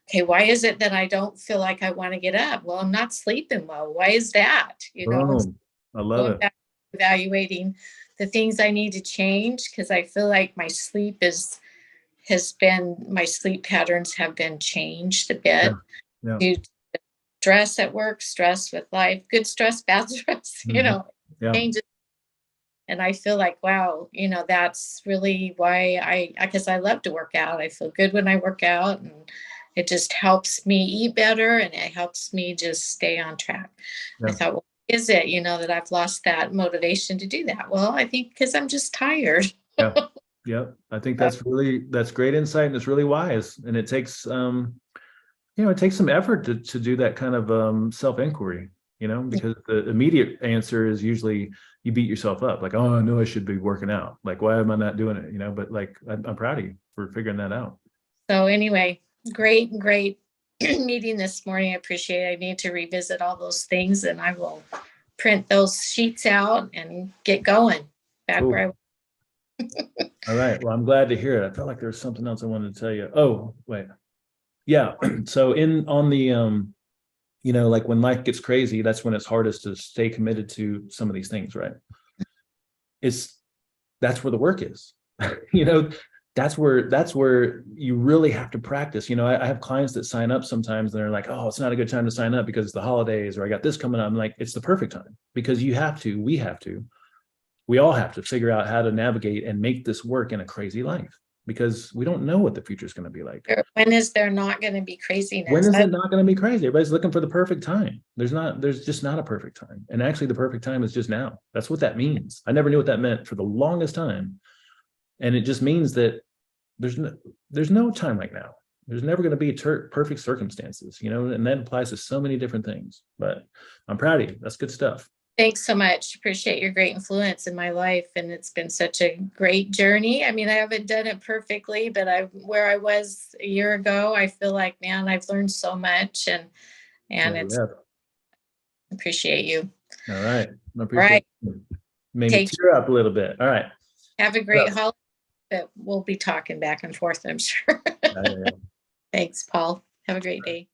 okay, why is it that I don't feel like I want to get up? Well, I'm not sleeping well. Why is that? You know, I love it. Evaluating the things I need to change, because I feel like my sleep my sleep patterns have been changed a bit due to stress at work, stress with life, good stress, bad stress, you know, changes. And I feel like, wow, you know, that's really why because I love to work out. I feel good when I work out, and it just helps me eat better, and it helps me just stay on track. I thought, well, is it, you know, that I've lost that motivation to do that? Well, I think because I'm just tired. Yep. I think that's great insight, and it's really wise. And it takes, it takes some effort to do that kind of self-inquiry, you know, because the immediate answer is usually you beat yourself up, like, oh, I know I should be working out. Like, why am I not doing it? You know, but like, I'm proud of you for figuring that out. So anyway, great meeting this morning. I appreciate it. I need to revisit all those things, and I will print those sheets out and get going back where I All right. Well, I'm glad to hear it. I felt like there was something else I wanted to tell you. Oh, wait. Yeah. So on the, you know, like when life gets crazy, that's when it's hardest to stay committed to some of these things, right? That's where the work is. You know, that's where you really have to practice. You know, I have clients that sign up sometimes, and they're like, oh, it's not a good time to sign up because it's the holidays, or I got this coming up. I'm like, it's the perfect time, because we all have to figure out how to navigate and make this work in a crazy life, because we don't know what the future is going to be like. When is there not going to be craziness? When is it not going to be crazy? Everybody's looking for the perfect time. There's just not a perfect time. And actually the perfect time is just now. That's what that means. I never knew what that meant for the longest time. And it just means that there's no time like now. There's never going to be perfect circumstances, you know, and that applies to so many different things. But I'm proud of you. That's good stuff. Thanks so much. Appreciate your great influence in my life. And it's been such a great journey. I mean, I haven't done it perfectly, but where I was a year ago, I feel like, man, I've learned so much and Yeah, it's yeah. appreciate you. All right. I All appreciate right. it. Made me Take tear up a little bit. All right. Have a So, great holiday. But we'll be talking back and forth, I'm sure. yeah, yeah, yeah. Thanks, Paul. Have a great day.